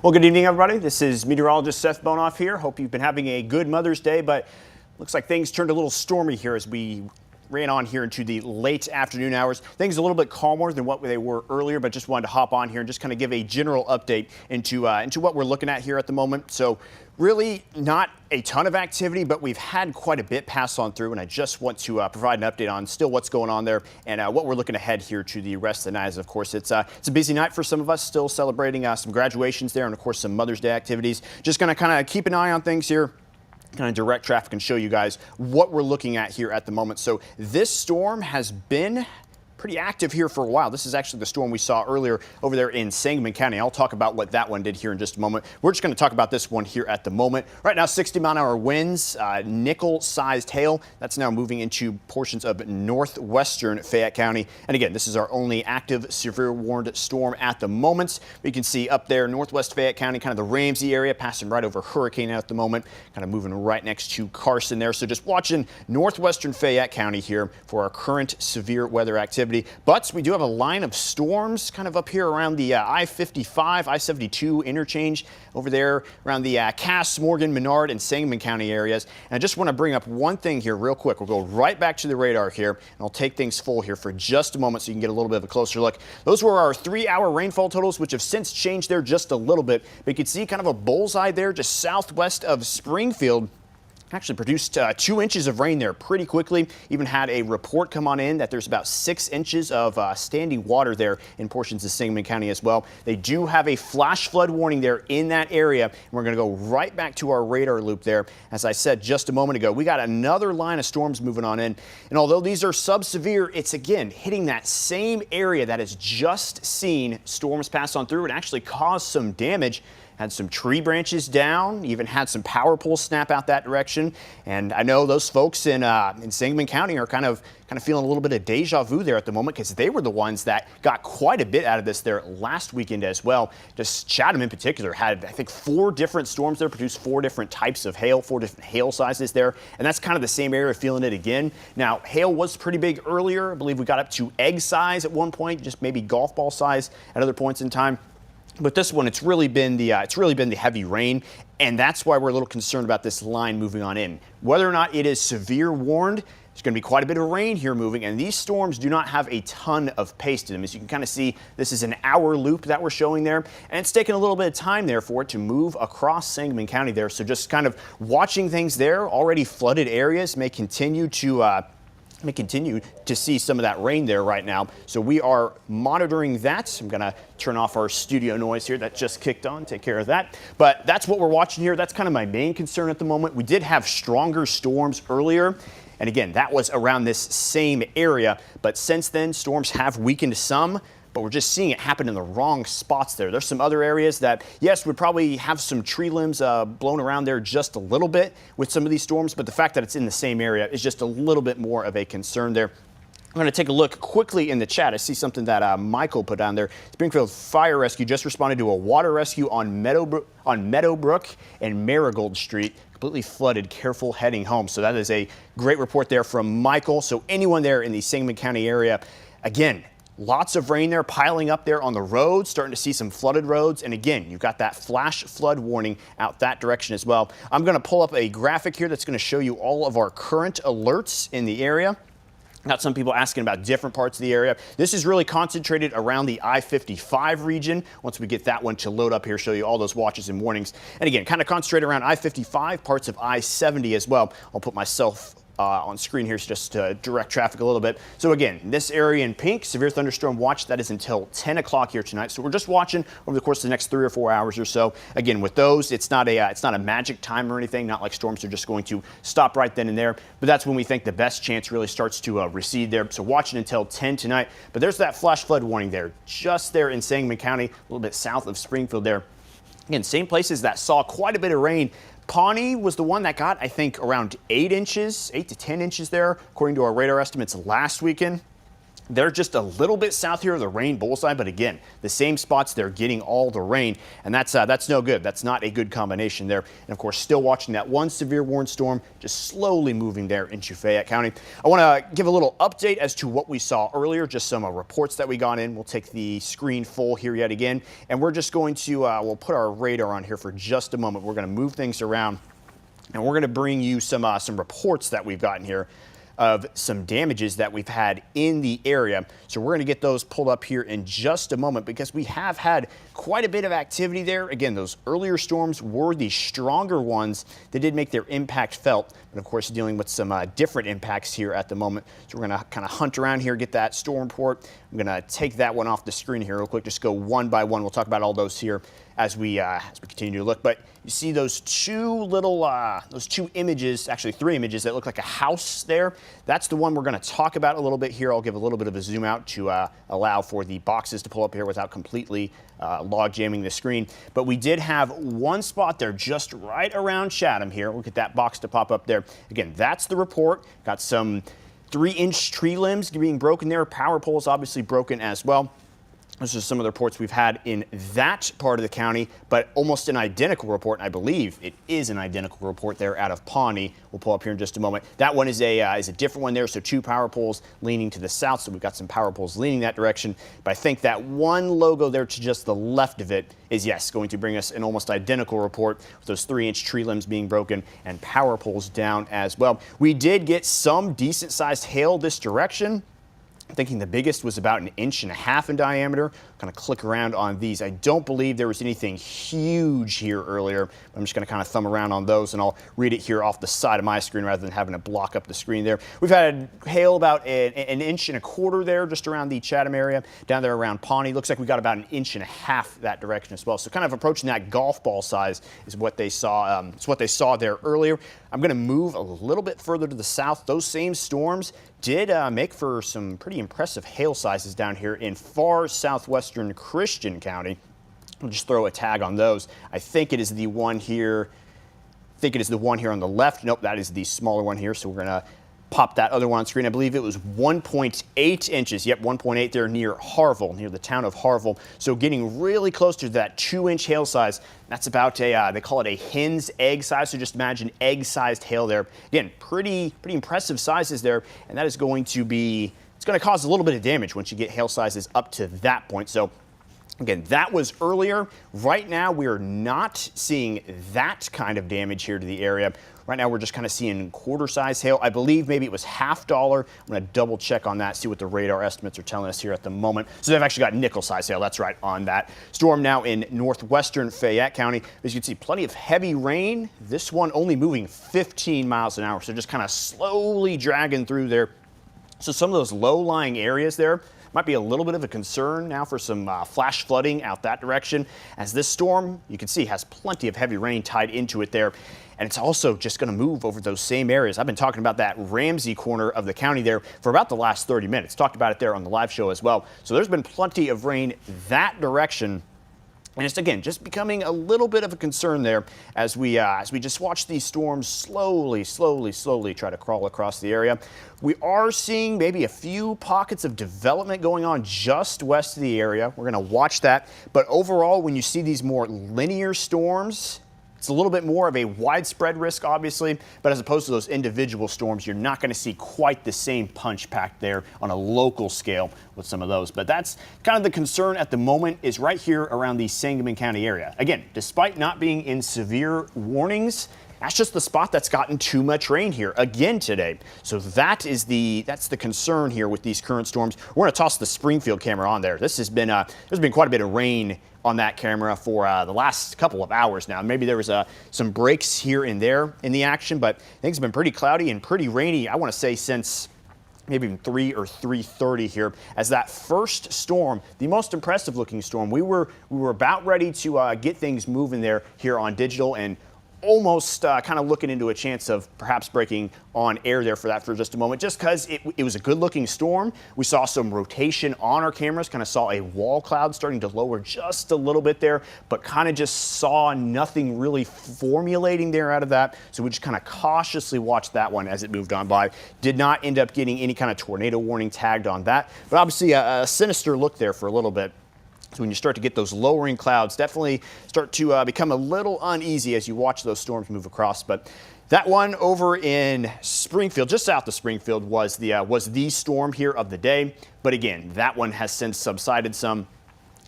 Well, good evening, everybody. This is meteorologist Seth Bohnhoff here. Hope you've been having a good Mother's Day, but looks like things turned a little stormy here as we ran on here into the late afternoon hours. Things a little bit calmer than what they were earlier, but just wanted to hop on here and just kind of give a general update into what we're looking at here at the moment. So really not a ton of activity, but we've had quite a bit pass on through, and I just want to provide an update on still what's going on there and what we're looking ahead here to the rest of the night. As of course, it's a busy night for some of us, still celebrating some graduations there and of course some Mother's Day activities. Just going to kind of keep an eye on things here, kind of direct traffic, and show you guys what we're looking at here at the moment. So this storm has been pretty active here for a while. This is actually the storm we saw earlier over there in Sangamon County. I'll talk about what that one did here in just a moment. We're just going to talk about this one here at the moment. Right now, 60-mile-an-hour winds, nickel-sized hail. That's now moving into portions of northwestern Fayette County. And again, this is our only active severe warned storm at the moment. We can see up there northwest Fayette County, kind of the Ramsey area, passing right over Hurricane at the moment, kind of moving right next to Carson there. So just watching northwestern Fayette County here for our current severe weather activity. But we do have a line of storms kind of up here around the I-55, I-72 interchange over there around the Cass, Morgan, Menard, and Sangamon County areas. And I just want to bring up one thing here real quick. We'll go right back to the radar here, and I'll take things full here for just a moment so you can get a little bit of a closer look. Those were our 3-hour rainfall totals, which have since changed there just a little bit. But you can see kind of a bullseye there just southwest of Springfield. Actually produced 2 inches of rain there pretty quickly. Even had a report come on in that there's about 6 inches of standing water there in portions of Sangamon County as well. They do have a flash flood warning there in that area. We're going to go right back to our radar loop there. As I said just a moment ago, we got another line of storms moving on in. And although these are sub-severe, it's again hitting that same area that has just seen storms pass on through and actually caused some damage. Had some tree branches down, even had some power poles snap out that direction. And I know those folks in Sangamon County are kind of feeling a little bit of deja vu there at the moment, because they were the ones that got quite a bit out of this there last weekend as well. Just Chatham in particular had, I think, 4 different storms there, produced 4 different types of hail, 4 different hail sizes there. And that's kind of the same area feeling it again. Now, hail was pretty big earlier. I believe we got up to egg size at one point, just maybe golf ball size at other points in time. But this one, it's really been the heavy rain, and that's why we're a little concerned about this line moving on in. Whether or not it is severe warned, there's going to be quite a bit of rain here moving, and these storms do not have a ton of pace to them. As you can kind of see, this is an hour loop that we're showing there, and it's taken a little bit of time there for it to move across Sangamon County there. So just kind of watching things there. Already flooded areas may continue to see some of that rain there right now. So we are monitoring that. I'm going to turn off our studio noise here that just kicked on, take care of that. But that's what we're watching here. That's kind of my main concern at the moment. We did have stronger storms earlier. And again, that was around this same area. But since then, storms have weakened some. But we're just seeing it happen in the wrong spots there. There's some other areas that, yes, would probably have some tree limbs blown around there just a little bit with some of these storms, but the fact that it's in the same area is just a little bit more of a concern there. I'm going to take a look quickly in the chat. I see something that Michael put down there. Springfield Fire Rescue just responded to a water rescue on Meadowbrook and Marigold Street. Completely flooded, careful heading home. So that is a great report there from Michael. So anyone there in the Sangamon County area, again, lots of rain there piling up there on the roads, starting to see some flooded roads. And again, you've got that flash flood warning out that direction as well. I'm going to pull up a graphic here that's going to show you all of our current alerts in the area. Got some people asking about different parts of the area. This is really concentrated around the I-55 region. Once we get that one to load up here, show you all those watches and warnings. And again, kind of concentrated around I-55, parts of I-70 as well. I'll put myself on screen here just to direct traffic a little bit. So again, this area in pink, severe thunderstorm watch, that is until 10 o'clock here tonight. So we're just watching over the course of the next 3 or 4 hours or so. Again, with those, it's not a magic time or anything, not like storms are just going to stop right then and there. But that's when we think the best chance really starts to recede there. So watching until 10 tonight. But there's that flash flood warning there, just there in Sangamon County, a little bit south of Springfield there. Again, same places that saw quite a bit of rain. Pawnee was the one that got, I think, around 8 to 10 inches there, according to our radar estimates last weekend. They're just a little bit south here of the rain bullseye, but again, the same spots they're getting all the rain, and that's no good. That's not a good combination there. And of course, still watching that one severe warning storm just slowly moving there into Fayette County. I want to give a little update as to what we saw earlier, just some reports that we got in. We'll take the screen full here yet again, and we're just going to we'll put our radar on here for just a moment. We're going to move things around, and we're going to bring you some reports that we've gotten here of some damages that we've had in the area. So we're going to get those pulled up here in just a moment because we have had quite a bit of activity there. Again, those earlier storms were the stronger ones that did make their impact felt, but of course dealing with some different impacts here at the moment. So we're going to kind of hunt around here, get that storm report. I'm going to take that one off the screen here real quick, just go one by one. We'll talk about all those here as we continue to look. But you see those two images, actually 3 images that look like a house there. That's the one we're going to talk about a little bit here. I'll give a little bit of a zoom out to allow for the boxes to pull up here without completely log jamming the screen. But we did have one spot there just right around Chatham here. We'll get that box to pop up there. Again, that's the report. Got some 3-inch tree limbs being broken there. Power poles obviously broken as well. This is some of the reports we've had in that part of the county, but almost an identical report, and I believe it is an identical report there out of Pawnee. We'll pull up here in just a moment. That one is a different one there, so 2 power poles leaning to the south, so we've got some power poles leaning that direction. But I think that one logo there to just the left of it is, yes, going to bring us an almost identical report with those 3-inch tree limbs being broken and power poles down as well. We did get some decent-sized hail this direction. I'm thinking the biggest was about 1.5 inches in diameter. Kind of click around on these. I don't believe there was anything huge here earlier. I'm just going to kind of thumb around on those, and I'll read it here off the side of my screen rather than having to block up the screen there. We've had hail about 1.25 inches there just around the Chatham area. Down there around Pawnee, looks like we got about 1.5 inches that direction as well. So kind of approaching that golf ball size is what they saw. It's what they saw there earlier. I'm going to move a little bit further to the south. Those same storms did make for some pretty impressive hail sizes down here in far southwestern Christian County. I'll just throw a tag on those. I think it is the one here. I think it is the one here on the left. Nope, that is the smaller one here. So we're going to pop that other one on screen. I believe it was 1.8 inches. Yep, 1.8 there near Harville, near the town of Harville. So getting really close to that 2-inch hail size. That's about they call it a hen's egg size. So just imagine egg-sized hail there. Again, pretty impressive sizes there. And that is going to be, it's going to cause a little bit of damage once you get hail sizes up to that point. So again, that was earlier. Right now, we are not seeing that kind of damage here to the area. Right now, we're just kind of seeing quarter-size hail. I believe maybe it was $50. I'm going to double check on that, see what the radar estimates are telling us here at the moment. So they've actually got nickel-size hail. That's right on that. Storm now in northwestern Fayette County. As you can see, plenty of heavy rain. This one only moving 15 miles an hour. So just kind of slowly dragging through there. So some of those low-lying areas there might be a little bit of a concern now for some flash flooding out that direction, as this storm, you can see, has plenty of heavy rain tied into it there. And it's also just going to move over those same areas. I've been talking about that Ramsey corner of the county there for about the last 30 minutes. Talked about it there on the live show as well. So there's been plenty of rain that direction. And it's, again, just becoming a little bit of a concern there as we just watch these storms slowly try to crawl across the area. We are seeing maybe a few pockets of development going on just west of the area. We're going to watch that. But overall, when you see these more linear storms, it's a little bit more of a widespread risk, obviously, but as opposed to those individual storms, you're not going to see quite the same punch packed there on a local scale with some of those. But that's kind of the concern at the moment, is right here around the Sangamon County area. Again, despite not being in severe warnings, that's just the spot that's gotten too much rain here again today. So that's the concern here with these current storms. We're going to toss the Springfield camera on there. There's been quite a bit of rain on that camera for the last couple of hours now. Maybe there was some breaks here and there in the action, but things have been pretty cloudy and pretty rainy, I want to say, since maybe even 3 or 3:30 here. As that first storm, the most impressive looking storm, we were about ready to get things moving there here on digital, and almost kind of looking into a chance of perhaps breaking on air there for that for just a moment, just because it was a good looking storm. We saw some rotation on our cameras, kind of saw a wall cloud starting to lower just a little bit there, but kind of just saw nothing really formulating there out of that. So we just kind of cautiously watched that one as it moved on by. Did not end up getting any kind of tornado warning tagged on that, but obviously a sinister look there for a little bit. So when you start to get those lowering clouds, definitely start to become a little uneasy as you watch those storms move across. But that one over in Springfield, just south of Springfield, was the storm here of the day. But again, that one has since subsided some,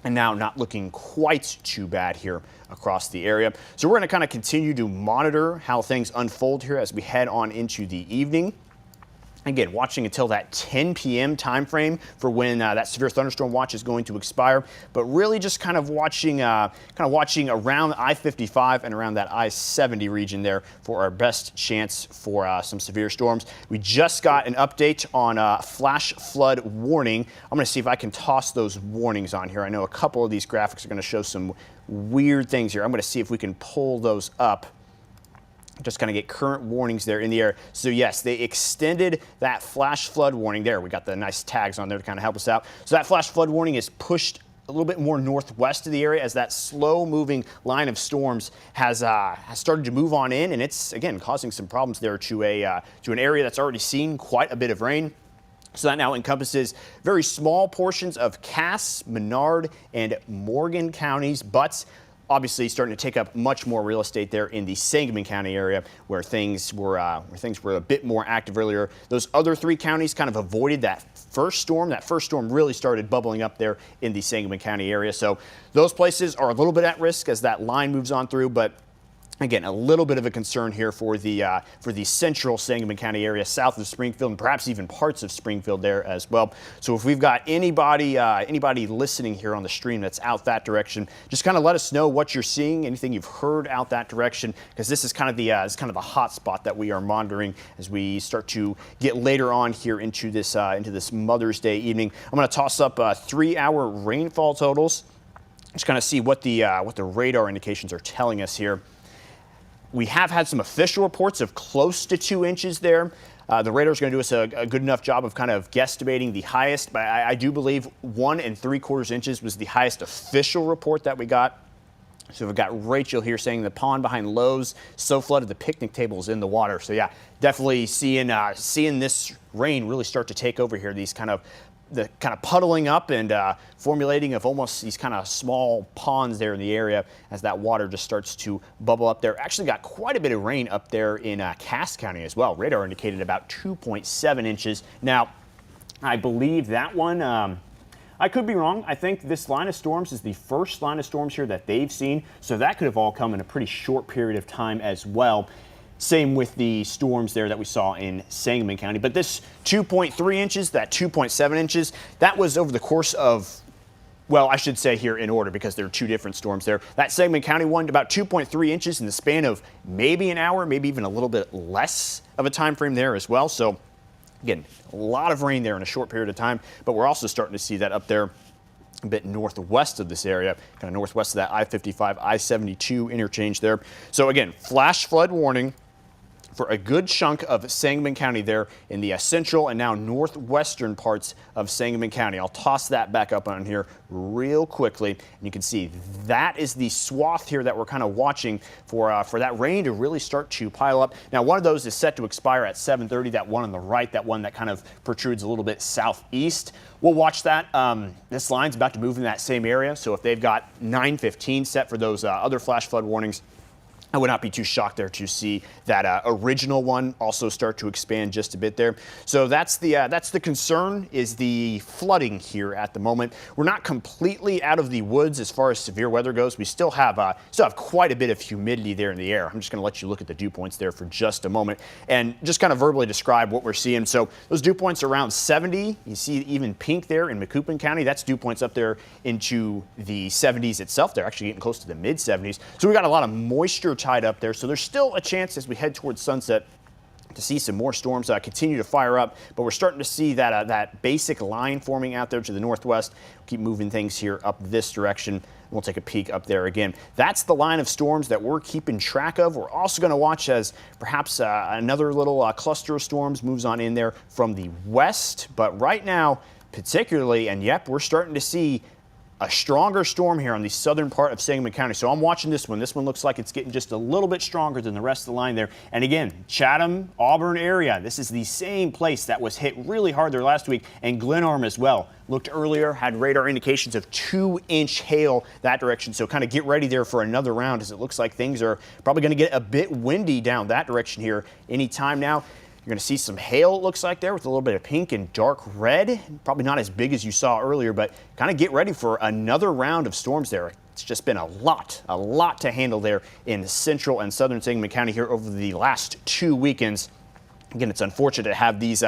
and now not looking quite too bad here across the area. So we're going to kind of continue to monitor how things unfold here as we head on into the evening. Again, watching until that 10 p.m. time frame for when that severe thunderstorm watch is going to expire, but really just kind of watching around I-55 and around that I-70 region there for our best chance for some severe storms. We just got an update on flash flood warning. I'm going to see if I can toss those warnings on here. I know a couple of these graphics are going to show some weird things here. I'm going to see if we can pull those up. Just kind of get current warnings there in the air. So yes, they extended that flash flood warning there. We got the nice tags on there to kind of help us out. So that flash flood warning is pushed a little bit more northwest of the area as that slow moving line of storms has started to move on in, and it's again causing some problems there to an area that's already seen quite a bit of rain. So that now encompasses very small portions of Cass, Menard, and Morgan counties, but obviously starting to take up much more real estate there in the Sangamon County area where things were a bit more active earlier. Those other three counties kind of avoided that first storm. That first storm really started bubbling up there in the Sangamon County area. So those places are a little bit at risk as that line moves on through, but again, a little bit of a concern here for the central Sangamon County area, south of Springfield, and perhaps even parts of Springfield there as well. So if we've got anybody listening here on the stream that's out that direction, just kind of let us know what you're seeing, anything you've heard out that direction, because this is kind of the hot spot that we are monitoring as we start to get later on here into this Mother's Day evening. I'm going to toss up 3-hour rainfall totals, just kind of see what the radar indications are telling us here. We have had some official reports of close to 2 inches there. The radar is going to do us a good enough job of kind of guesstimating the highest, but I do believe 1 3/4 inches was the highest official report that we got. So we've got Rachel here saying the pond behind Lowe's so flooded the picnic tables in the water. So yeah, definitely seeing this rain really start to take over here. These kind of puddling up and formulating of almost these kind of small ponds there in the area as that water just starts to bubble up there. Actually got quite a bit of rain up there in Cass County as well. Radar indicated about 2.7 inches. Now, I believe that one, I could be wrong. I think this line of storms is the first line of storms here that they've seen. So that could have all come in a pretty short period of time as well. Same with the storms there that we saw in Sangamon County. But this 2.3 inches, that 2.7 inches, that was over the course of, well, I should say here in order because there are 2 different storms there. That Sangamon County one, about 2.3 inches in the span of maybe an hour, maybe even a little bit less of a time frame there as well. So again, a lot of rain there in a short period of time, but we're also starting to see that up there a bit northwest of this area, kind of northwest of that I-55, I-72 interchange there. So again, flash flood warning for a good chunk of Sangamon County there in the central and now northwestern parts of Sangamon County. I'll toss that back up on here real quickly, and you can see that is the swath here that we're kind of watching for that rain to really start to pile up. Now, one of those is set to expire at 7:30. That one on the right, that one that kind of protrudes a little bit southeast. We'll watch that. This line's about to move in that same area, so if they've got 9:15 set for those other flash flood warnings, I would not be too shocked there to see that original one also start to expand just a bit there. So that's the concern, is the flooding here at the moment. We're not completely out of the woods as far as severe weather goes. We still have quite a bit of humidity there in the air. I'm just going to let you look at the dew points there for just a moment and just kind of verbally describe what we're seeing. So those dew points are around 70. You see even pink there in Macoupin County. That's dew points up there into the 70s itself. They're actually getting close to the mid 70s. So we got a lot of moisture tied up there. So there's still a chance as we head towards sunset to see some more storms continue to fire up, but we're starting to see that basic line forming out there to the northwest. Keep moving things here up this direction. We'll take a peek up there again. That's the line of storms that we're keeping track of. We're also going to watch as perhaps another little cluster of storms moves on in there from the west. But right now, particularly, and yep, we're starting to see a stronger storm here on the southern part of Sangamon County. So I'm watching this one. This one looks like it's getting just a little bit stronger than the rest of the line there. And again, Chatham, Auburn area. This is the same place that was hit really hard there last week, and Glenarm as well. Looked earlier, had radar indications of 2-inch hail that direction. So kind of get ready there for another round, as it looks like things are probably going to get a bit windy down that direction here anytime now. You're going to see some hail, it looks like, there with a little bit of pink and dark red. Probably not as big as you saw earlier, but kind of get ready for another round of storms there. It's just been a lot to handle there in central and southern Sangamon County here over the last 2 weekends. Again, it's unfortunate to have these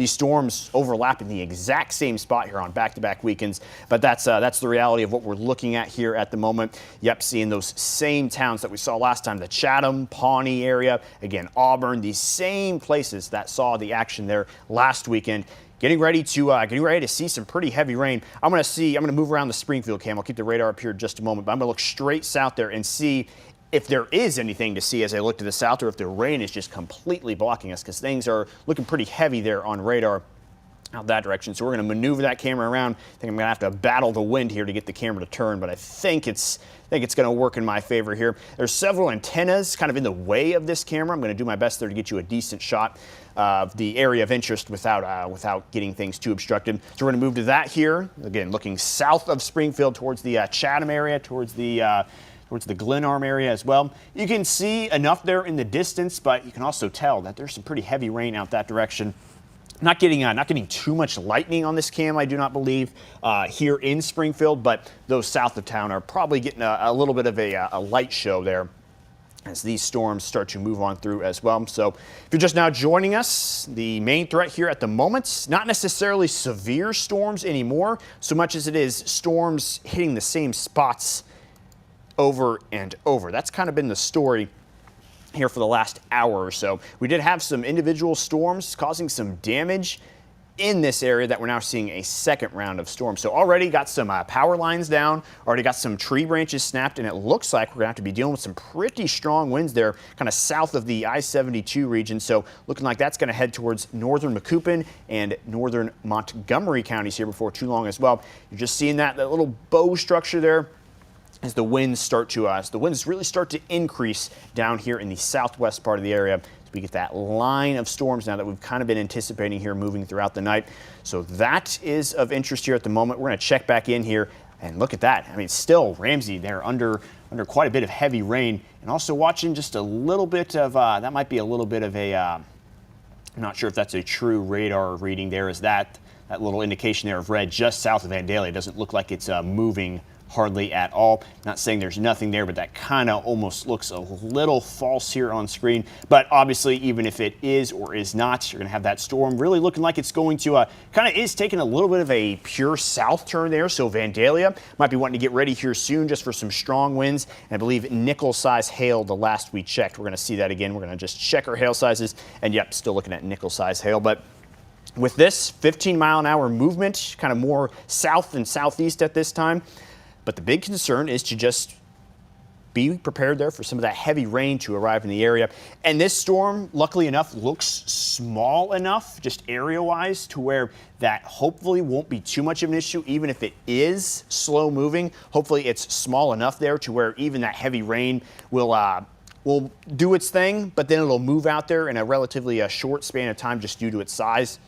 storms overlap in the exact same spot here on back-to-back weekends, but that's the reality of what we're looking at here at the moment. Yep, seeing those same towns that we saw last time, the Chatham, Pawnee area, again, Auburn, these same places that saw the action there last weekend. Getting ready to see some pretty heavy rain. I'm going to move around the Springfield cam. I'll keep the radar up here in just a moment, but I'm going to look straight south there and see if there is anything to see as I look to the south, or if the rain is just completely blocking us, because things are looking pretty heavy there on radar out that direction. So we're going to maneuver that camera around. I think I'm going to have to battle the wind here to get the camera to turn, but I think it's going to work in my favor here. There's several antennas kind of in the way of this camera. I'm going to do my best there to get you a decent shot of the area of interest without getting things too obstructed. So we're going to move to that here. Again, looking south of Springfield towards the Chatham area, towards the Glenarm area as well. You can see enough there in the distance, but you can also tell that there's some pretty heavy rain out that direction. Not getting too much lightning on this cam, I do not believe, here in Springfield, but those south of town are probably getting a little bit of a light show there as these storms start to move on through as well. So if you're just now joining us, the main threat here at the moment, not necessarily severe storms anymore, so much as it is storms hitting the same spots over and over. That's kind of been the story here for the last hour or so. We did have some individual storms causing some damage in this area that we're now seeing a second round of storms. So already got some power lines down, already got some tree branches snapped, and it looks like we're going to have to be dealing with some pretty strong winds there, kind of south of the I-72 region. So looking like that's going to head towards northern Macoupin and northern Montgomery counties here before too long as well. You're just seeing that little bow structure there as the winds really start to increase down here in the southwest part of the area. So we get that line of storms now that we've kind of been anticipating here moving throughout the night. So that is of interest here at the moment. We're going to check back in here and look at that. I mean, still Ramsey there under quite a bit of heavy rain, and also watching just a little bit of that might be a little bit of a I'm not sure if that's a true radar reading there. Is that little indication there of red just south of Vandalia? It doesn't look like it's moving hardly at all. Not saying there's nothing there, but that kind of almost looks a little false here on screen. But obviously, even if it is or is not, you're going to have that storm really looking like it's going to kind of is taking a little bit of a pure south turn there. So Vandalia might be wanting to get ready here soon just for some strong winds. And I believe nickel-size hail the last we checked. We're going to see that again. We're going to just check our hail sizes. And yep, still looking at nickel-size hail. But with this 15-mile-an-hour movement, kind of more south and southeast at this time. But the big concern is to just be prepared there for some of that heavy rain to arrive in the area. And this storm, luckily enough, looks small enough, just area-wise, to where that hopefully won't be too much of an issue, even if it is slow moving. Hopefully it's small enough there to where even that heavy rain will do its thing, but then it'll move out there in a relatively short span of time just due to its size,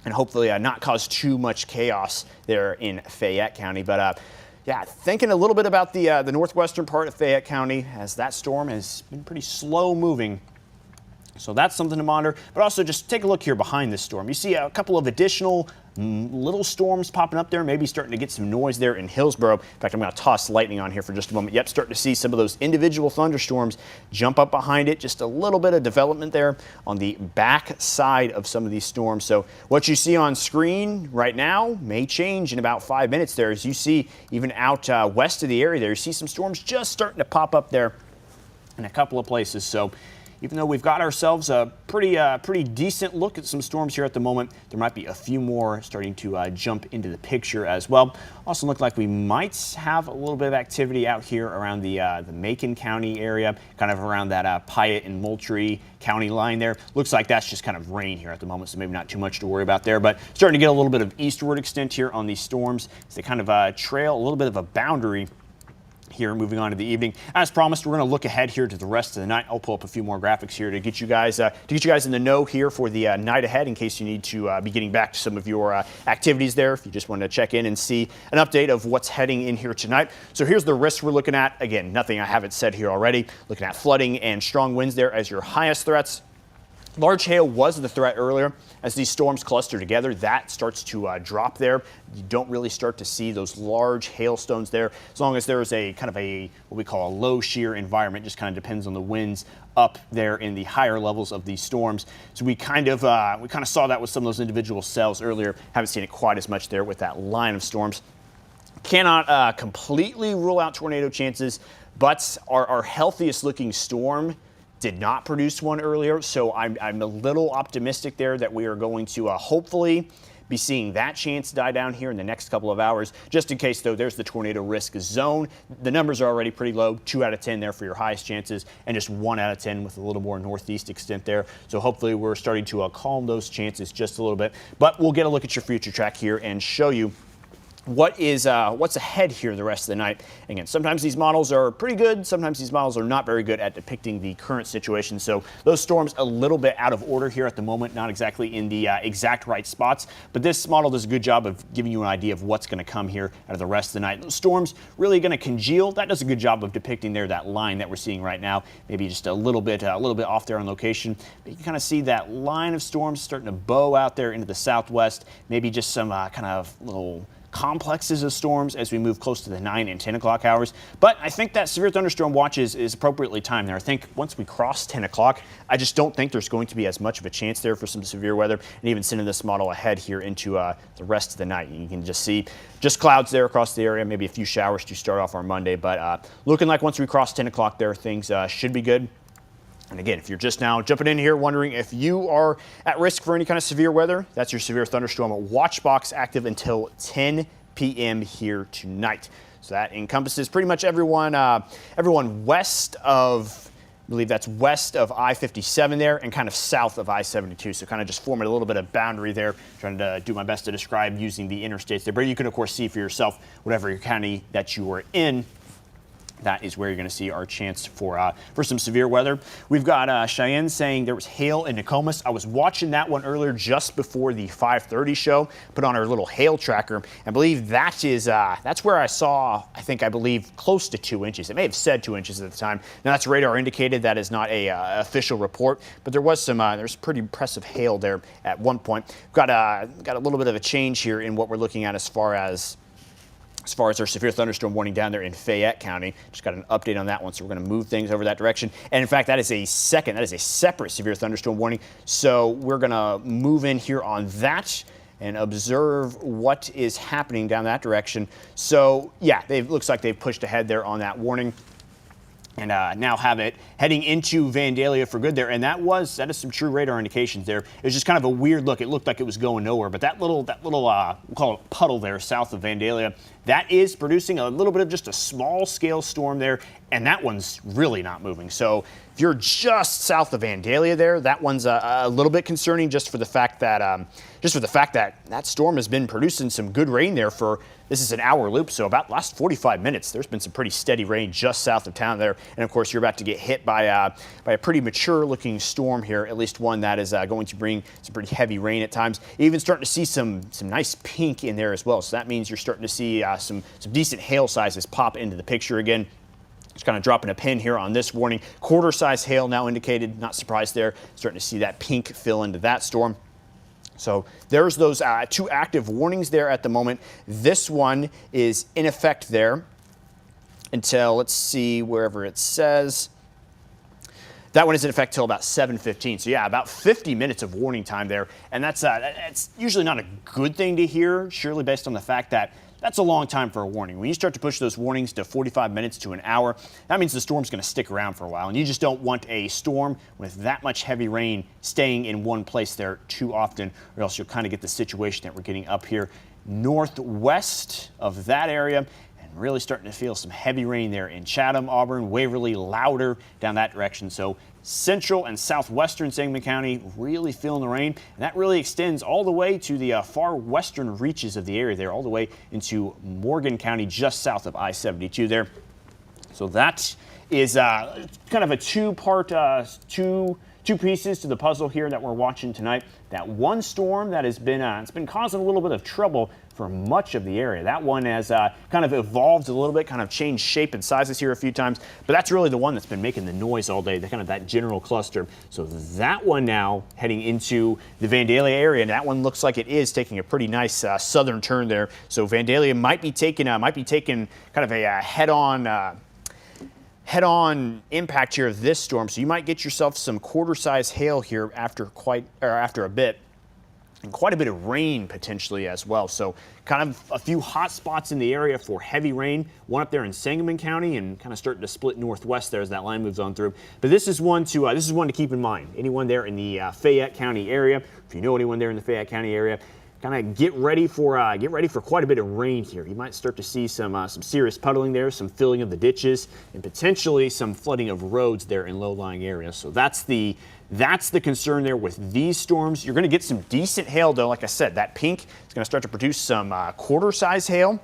and hopefully not cause too much chaos there in Fayette County. But yeah, thinking a little bit about the northwestern part of Fayette County, as that storm has been pretty slow moving. So that's something to monitor. But also just take a look here behind this storm. You see a couple of additional little storms popping up there, maybe starting to get some noise there in Hillsborough. In fact, I'm going to toss lightning on here for just a moment. Yep, starting to see some of those individual thunderstorms jump up behind it. Just a little bit of development there on the back side of some of these storms. So what you see on screen right now may change in about 5 minutes there. As you see, even out west of the area there, you see some storms just starting to pop up there in a couple of places. So even though we've got ourselves a pretty decent look at some storms here at the moment, there might be a few more starting to jump into the picture as well. Also look like we might have a little bit of activity out here around the Macon County area, kind of around that Piatt and Moultrie County line there. Looks like that's just kind of rain here at the moment, so maybe not too much to worry about there, but starting to get a little bit of eastward extent here on these storms as they kind of trail a little bit of a boundary here moving on to the evening. As promised, we're going to look ahead here to the rest of the night. I'll pull up a few more graphics here to get you guys in the know here for the night ahead, in case you need to be getting back to some of your activities there, if you just want to check in and see an update of what's heading in here tonight. So here's the risks we're looking at. Again, nothing I haven't said here already. Looking at flooding and strong winds there as your highest threats. Large hail was the threat earlier. As these storms cluster together, that starts to drop there. You don't really start to see those large hailstones there, as long as there is a kind of what we call a low shear environment. Just kind of depends on the winds up there in the higher levels of these storms. So we kind of saw that with some of those individual cells earlier. Haven't seen it quite as much there with that line of storms. Cannot completely rule out tornado chances, but our healthiest looking storm did not produce one earlier, so I'm a little optimistic there that we are going to hopefully be seeing that chance die down here in the next couple of hours. Just in case, though, there's the tornado risk zone. The numbers are already pretty low, 2 out of 10 there for your highest chances, and just 1 out of 10 with a little more northeast extent there. So hopefully we're starting to calm those chances just a little bit. But we'll get a look at your future track here and show you what's ahead here the rest of the night. Again, sometimes these models are pretty good, sometimes these models are not very good at depicting the current situation. So those storms a little bit out of order here at the moment, not exactly in the exact right spots, but this model does a good job of giving you an idea of what's going to come here out of the rest of the night. Those storms really going to congeal. That does a good job of depicting there that line that we're seeing right now, maybe just a little bit off there on location. But you can kind of see that line of storms starting to bow out there into the southwest, maybe just some kind of little complexes of storms as we move close to the 9 and 10 o'clock hours. But I think that severe thunderstorm watch is appropriately timed there. I think once we cross 10 o'clock, I just don't think there's going to be as much of a chance there for some severe weather, and even sending this model ahead here into the rest of the night. You can just see just clouds there across the area, maybe a few showers to start off our Monday, but looking like once we cross 10 o'clock there, things should be good. And again, if you're just now jumping in here wondering if you are at risk for any kind of severe weather, that's your severe thunderstorm watch box active until 10 p.m. here tonight. So that encompasses pretty much everyone west of, I believe that's west of I-57 there, and kind of south of I-72. So kind of just forming a little bit of boundary there, trying to do my best to describe using the interstates there. But you can, of course, see for yourself whatever county that you are in. That is where you're going to see our chance for some severe weather. We've got Cheyenne saying there was hail in Nokomis. I was watching that one earlier just before the 5:30 show. Put on our little hail tracker. I believe that's where I saw, I believe, close to 2 inches. It may have said 2 inches at the time. Now that's radar indicated. That is not a official report, but there was there's pretty impressive hail there at one point. Got a little bit of a change here in what we're looking at as far as our severe thunderstorm warning down there in Fayette County. Just got an update on that one, so we're going to move things over that direction. And in fact, that is a separate severe thunderstorm warning. So we're going to move in here on that and observe what is happening down that direction. So yeah, looks like they've pushed ahead there on that warning, and now have it heading into Vandalia for good there. And that is some true radar indications there. It was just kind of a weird look. It looked like it was going nowhere, but that little we'll call it puddle there south of Vandalia, that is producing a little bit of just a small scale storm there, and that one's really not moving. So if you're just south of Vandalia there, that one's a little bit concerning, just for the fact that that storm has been producing some good rain there for, this is an hour loop, so about last 45 minutes, there's been some pretty steady rain just south of town there. And of course, you're about to get hit by a pretty mature looking storm here, at least one that is going to bring some pretty heavy rain at times. Even starting to see some nice pink in there as well. So that means you're starting to see some decent hail sizes pop into the picture again. Just kind of dropping a pin here on this warning. Quarter size hail now indicated, not surprised there. Starting to see that pink fill into that storm. So there's those 2 active warnings there at the moment. This one is in effect there until, let's see, wherever it says. That one is in effect till about 7:15. So yeah, about 50 minutes of warning time there. And that's usually not a good thing to hear, surely based on the fact that That's a long time for a warning. When you start to push those warnings to 45 minutes to an hour, that means the storm's going to stick around for a while. And you just don't want a storm with that much heavy rain staying in one place there too often, or else you'll kind of get the situation that we're getting up here northwest of that area. Really starting to feel some heavy rain there in Chatham, Auburn, Waverly, Louder down that direction. So central and southwestern Sangamon County really feeling the rain. And that really extends all the way to the far western reaches of the area there, all the way into Morgan County, just south of I-72 there. So that is kind of a two-part, two pieces to the puzzle here that we're watching tonight. That one storm that has been it's been causing a little bit of trouble for much of the area. That one has kind of evolved a little bit, kind of changed shape and sizes here a few times, but that's really the one that's been making the noise all day, the kind of that general cluster. So that one now heading into the Vandalia area, and that one looks like it is taking a pretty nice southern turn there. So Vandalia might be taking kind of a head-on impact here of this storm. So you might get yourself some quarter-size hail here after a bit. And quite a bit of rain potentially as well. So kind of a few hot spots in the area for heavy rain. One up there in Sangamon County and kind of starting to split northwest there as that line moves on through. But this is one to keep in mind. Anyone there in the Fayette County area, if you know anyone there in the Fayette County area, kind of get ready for quite a bit of rain here. You might start to see some serious puddling there, some filling of the ditches, and potentially some flooding of roads there in low-lying areas. So that's the concern there with these storms. You're going to get some decent hail, though. Like I said, that pink is going to start to produce some quarter-size hail.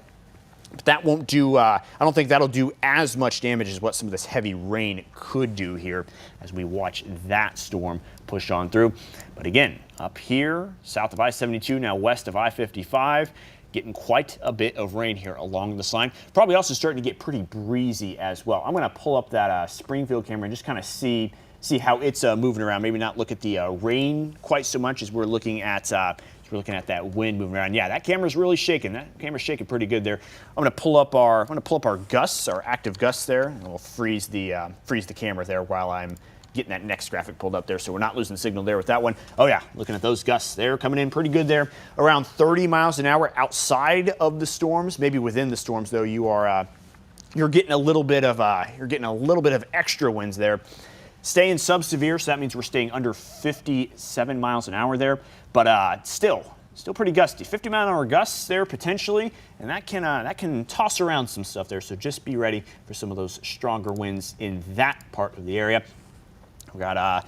But that won't do, I don't think that'll do as much damage as what some of this heavy rain could do here as we watch that storm push on through. But again, up here, south of I-72, now west of I-55, getting quite a bit of rain here along this line. Probably also starting to get pretty breezy as well. I'm going to pull up that Springfield camera and just kind of see how it's moving around. Maybe not look at the rain quite so much as we're looking at that wind moving around. Yeah, that camera's really shaking. That camera's shaking pretty good there. I'm going to pull up our gusts, our active gusts there, and we'll freeze the camera there while I'm getting that next graphic pulled up there, so we're not losing signal there with that one. Oh yeah, looking at those gusts there, coming in pretty good there, around 30 miles an hour outside of the storms. Maybe within the storms though, you're getting a little bit of extra winds there. Staying sub-severe, so that means we're staying under 57 miles an hour there, but still pretty gusty. 50-mile-an-hour gusts there potentially, and that can toss around some stuff there, so just be ready for some of those stronger winds in that part of the area. We've got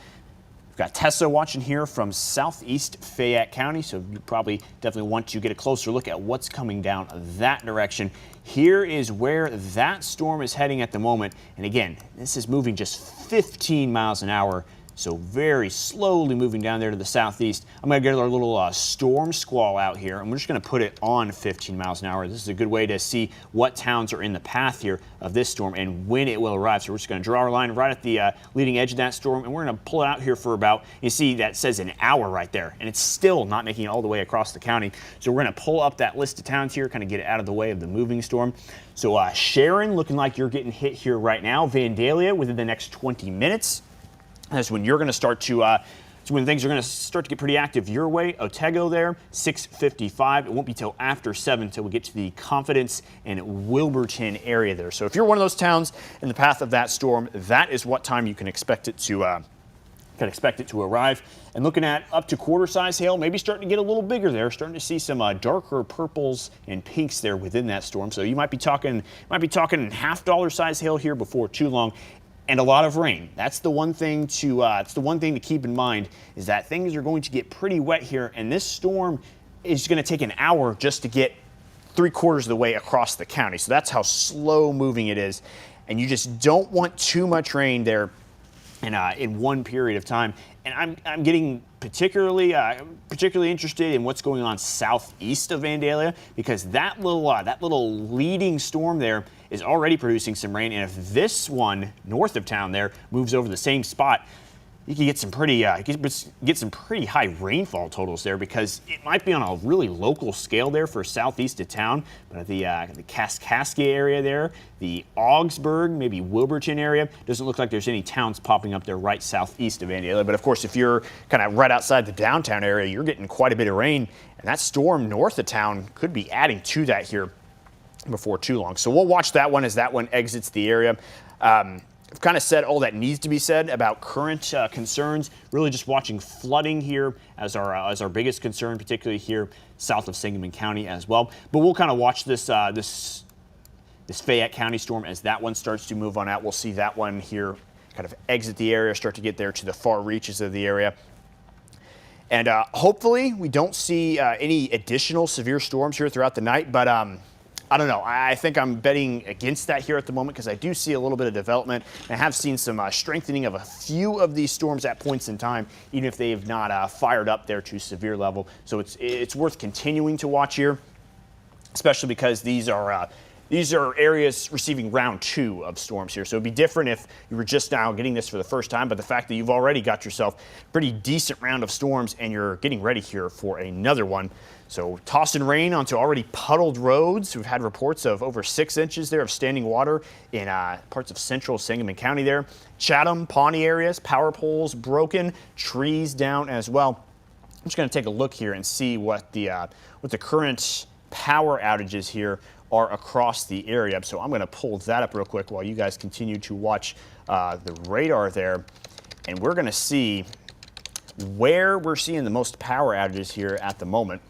Tessa watching here from southeast Fayette County, so you probably definitely want to get a closer look at what's coming down that direction. Here is where that storm is heading at the moment, and again, this is moving just 15 miles an hour, so very slowly moving down there to the southeast. I'm going to get our little storm squall out here, and we're just going to put it on 15 miles an hour. This is a good way to see what towns are in the path here of this storm and when it will arrive. So we're just going to draw our line right at the leading edge of that storm, and we're going to pull it out here for about, you see that says an hour right there, and it's still not making it all the way across the county. So we're going to pull up that list of towns here, kind of get it out of the way of the moving storm. So Sharon, looking like you're getting hit here right now. Vandalia within the next 20 minutes. That's when you're going to start to, it's when things are going to start to get pretty active your way. Otago there, 6:55. It won't be till after 7 till we get to the Confidence and Wilburton area there. So if you're one of those towns in the path of that storm, that is what time you can expect it to arrive. And looking at up to quarter-size hail, maybe starting to get a little bigger there. Starting to see some darker purples and pinks there within that storm. So you might be talking half-dollar size hail here before too long. And a lot of rain. That's the one thing to keep in mind, is that things are going to get pretty wet here, and this storm is going to take an hour just to get 3/4 of the way across the county. So that's how slow moving it is, and you just don't want too much rain there in one period of time. And I'm getting particularly interested in what's going on southeast of Vandalia, because that little leading storm there is already producing some rain, and if this one north of town there moves over the same spot, you can get some pretty high rainfall totals there, because it might be on a really local scale there for southeast of town, but the Kaskaskia area there, the Augsburg, maybe Wilburton area, doesn't look like there's any towns popping up there right southeast of Vandalia. But of course, if you're kind of right outside the downtown area, you're getting quite a bit of rain, and that storm north of town could be adding to that here before too long. So we'll watch that one as that one exits the area. I've kind of said all that needs to be said about current concerns. Really just watching flooding here as our biggest concern, particularly here south of Sangamon County as well. But we'll kind of watch this Fayette County storm as that one starts to move on out. We'll see that one here kind of exit the area, start to get there to the far reaches of the area. And hopefully we don't see any additional severe storms here throughout the night, but I don't know. I think I'm betting against that here at the moment because I do see a little bit of development. I have seen some strengthening of a few of these storms at points in time, even if they have not fired up there to severe level. So it's worth continuing to watch here, especially because these are areas receiving round 2 of storms here. So it'd be different if you were just now getting this for the first time, but the fact that you've already got yourself a pretty decent round of storms and you're getting ready here for another one. So tossing rain onto already puddled roads. We've had reports of over 6 inches there of standing water in parts of central Sangamon County there. Chatham, Pawnee areas, power poles broken, trees down as well. I'm just going to take a look here and see what the current power outages here are across the area. So I'm going to pull that up real quick while you guys continue to watch the radar there. And we're going to see where we're seeing the most power outages here at the moment.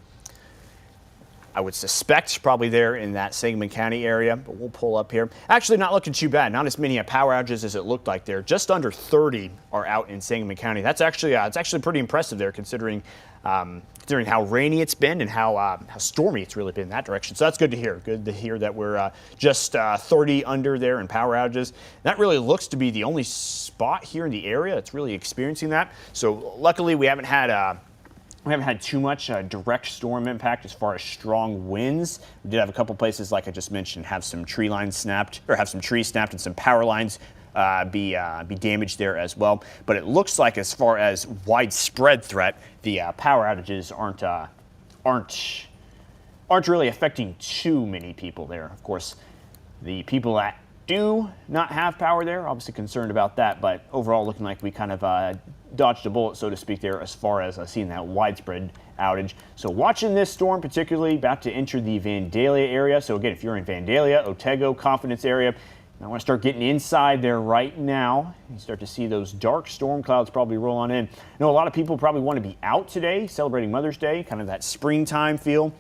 I would suspect probably there in that Sangamon County area, but we'll pull up here. Actually, not looking too bad. Not as many power outages as it looked like there. Just under 30 are out in Sangamon County. That's actually it's actually pretty impressive there, considering how rainy it's been and how stormy it's really been in that direction. So that's good to hear. Good to hear that we're just 30 under there in power outages. That really looks to be the only spot here in the area that's really experiencing that. So luckily we haven't had too much direct storm impact as far as strong winds. We did have a couple places, like I just mentioned, have some trees snapped and some power lines be damaged there as well. But it looks like, as far as widespread threat, the power outages aren't really affecting too many people there. Of course, the people that do not have power there, obviously concerned about that, but overall looking like we kind of dodged a bullet, so to speak, there as far as seeing that widespread outage. So watching this storm, particularly about to enter the Vandalia area. So again, if you're in Vandalia, Otago, Confidence area, I want to start getting inside there right now. You start to see those dark storm clouds probably roll on in. I know a lot of people probably want to be out today celebrating Mother's Day, kind of that springtime feel.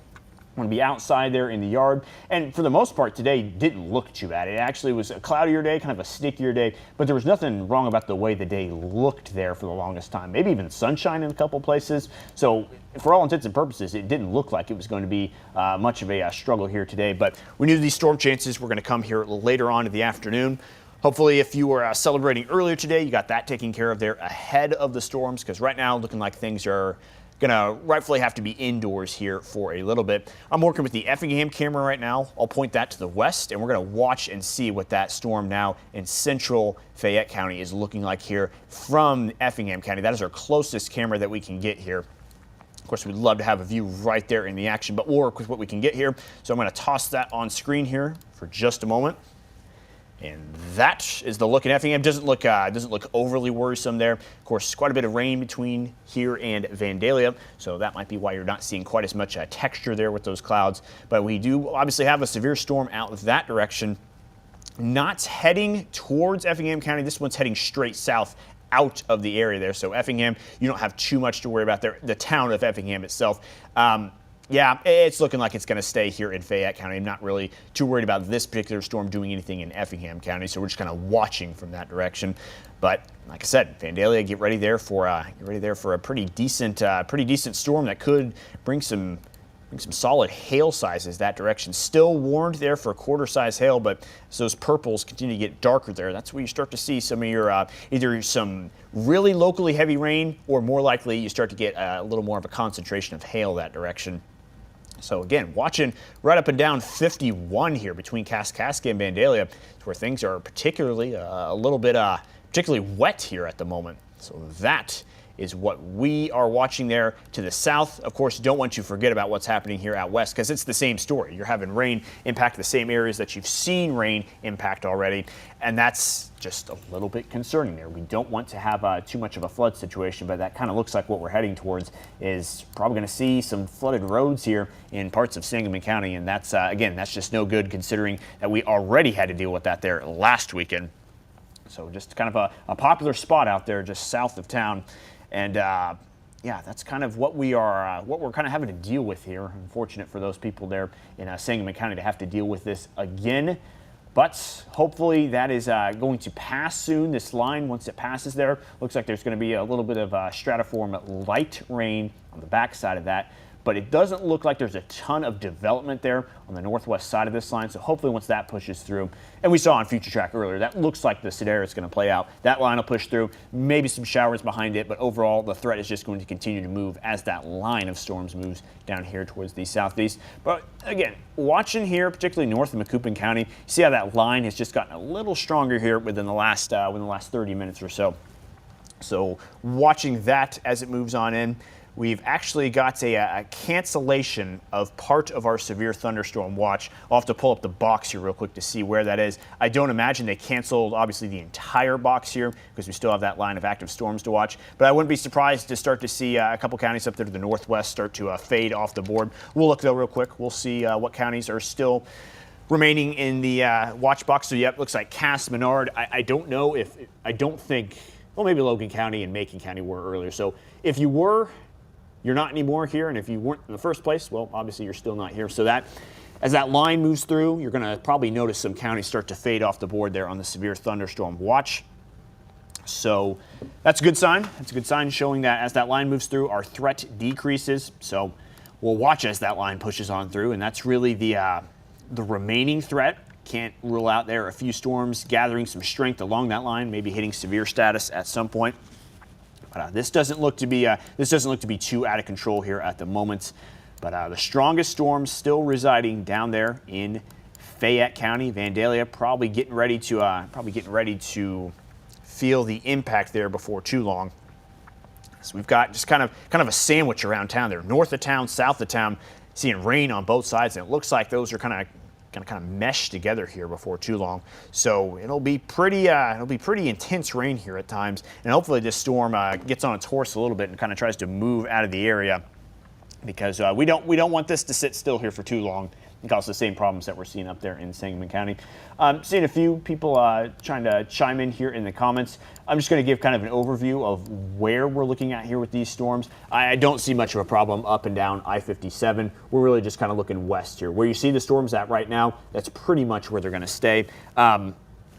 Want to be outside there in the yard, and for the most part today didn't look too bad. It actually was a cloudier day, kind of a stickier day, but there was nothing wrong about the way the day looked there for the longest time. Maybe even sunshine in a couple places. So for all intents and purposes, it didn't look like it was going to be much of a struggle here today, but we knew these storm chances were going to come here later on in the afternoon. Hopefully, if you were celebrating earlier today, you got that taken care of there ahead of the storms, because right now looking like things are gonna rightfully have to be indoors here for a little bit. I'm working with the Effingham camera right now. I'll point that to the west, and we're gonna watch and see what that storm now in central Fayette County is looking like here from Effingham County. That is our closest camera that we can get here. Of course, we'd love to have a view right there in the action, but we'll work with what we can get here. So I'm gonna toss that on screen here for just a moment. And that is the look at Effingham. Doesn't look overly worrisome there. Of course, quite a bit of rain between here and Vandalia, so that might be why you're not seeing quite as much texture there with those clouds. But we do obviously have a severe storm out that direction. Not heading towards Effingham County. This one's heading straight south out of the area there. So Effingham, you don't have too much to worry about there. The town of Effingham itself. Yeah, it's looking like it's going to stay here in Fayette County. I'm not really too worried about this particular storm doing anything in Effingham County, so we're just kind of watching from that direction. But like I said, Vandalia, get ready there for a pretty decent storm that could bring some solid hail sizes that direction. Still warned there for a quarter-size hail, but as those purples continue to get darker there, that's where you start to see some of your either some really locally heavy rain, or more likely you start to get a little more of a concentration of hail that direction. So again, watching right up and down 51 here between Kaskaskia and Vandalia, where things are particularly a little bit particularly wet here at the moment. So that is what we are watching there to the south. Of course, don't want to forget about what's happening here out west, because it's the same story. You're having rain impact the same areas that you've seen rain impact already, and that's just a little bit concerning there. We don't want to have too much of a flood situation, but that kind of looks like what we're heading towards is probably going to see some flooded roads here in parts of Sangamon County, and that's, again, that's just no good considering that we already had to deal with that there last weekend. So just kind of a popular spot out there just south of town, and yeah, that's kind of what we're kind of having to deal with here. Unfortunate for those people there in Sangamon County to have to deal with this again. But hopefully that is going to pass soon. This line, once it passes there, looks like there's going to be a little bit of stratiform light rain on the backside of that. But it doesn't look like there's a ton of development there on the northwest side of this line. So hopefully once that pushes through, and we saw on Future Track earlier, that looks like the scenario is going to play out. That line will push through, maybe some showers behind it, but overall the threat is just going to continue to move as that line of storms moves down here towards the southeast. But again, watching here, particularly north of Macoupin County, you see how that line has just gotten a little stronger here within the last 30 minutes or so. So watching that as it moves on in. We've actually got a cancellation of part of our severe thunderstorm watch. I'll have to pull up the box here real quick to see where that is. I don't imagine they canceled, obviously, the entire box here because we still have that line of active storms to watch. But I wouldn't be surprised to start to see a couple counties up there to the northwest start to fade off the board. We'll look, though, real quick. We'll see what counties are still remaining in the watch box. So, yep, looks like Cass, Menard. I don't know if, I don't think, well, maybe Logan County and Macon County were earlier. So if you were, you're not anymore here, and if you weren't in the first place, well, obviously you're still not here. So that, as that line moves through, you're going to probably notice some counties start to fade off the board there on the severe thunderstorm watch. So that's a good sign. That's a good sign showing that as that line moves through, our threat decreases. So we'll watch as that line pushes on through, and that's really the remaining threat. Can't rule out there a few storms gathering some strength along that line, maybe hitting severe status at some point. But this doesn't look to be too out of control here at the moment. But the strongest storms still residing down there in Fayette County, Vandalia, probably getting ready to feel the impact there before too long. So we've got just kind of a sandwich around town there, north of town, south of town, seeing rain on both sides, and it looks like those are kind of mesh together here before too long. So it'll be pretty intense rain here at times, and hopefully this storm gets on its horse a little bit and kind of tries to move out of the area, because we don't want this to sit still here for too long and cause the same problems that we're seeing up there in Sangamon County. Seeing a few people trying to chime in here in the comments. I'm just going to give kind of an overview of where we're looking at here with these storms. I don't see much of a problem up and down I-57. We're really just kind of looking west here. Where you see the storms at right now, that's pretty much where they're going to stay.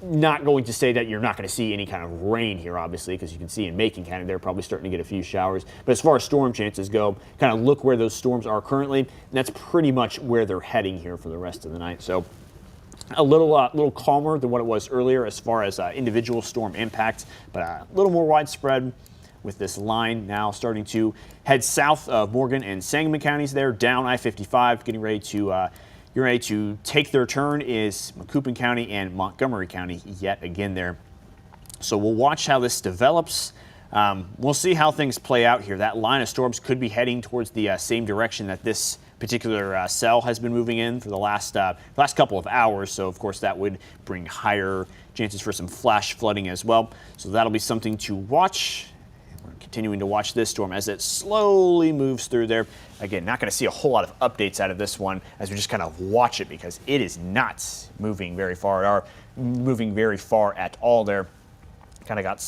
Not going to say that you're not going to see any kind of rain here, obviously, because you can see in Macon County they're probably starting to get a few showers. But as far as storm chances go, kind of look where those storms are currently, and that's pretty much where they're heading here for the rest of the night. So a little calmer than what it was earlier as far as individual storm impacts, but a little more widespread with this line now starting to head south of Morgan and Sangamon counties there, down I-55, getting ready to take their turn is Macoupin County and Montgomery County yet again there. So we'll watch how this develops. We'll see how things play out here. That line of storms could be heading towards the same direction that this particular cell has been moving in for the last couple of hours. So of course that would bring higher chances for some flash flooding as well. So that'll be something to watch. We're continuing to watch this storm as it slowly moves through there. Again, not going to see a whole lot of updates out of this one as we just kind of watch it, because it is not moving very far at all there. Kind of got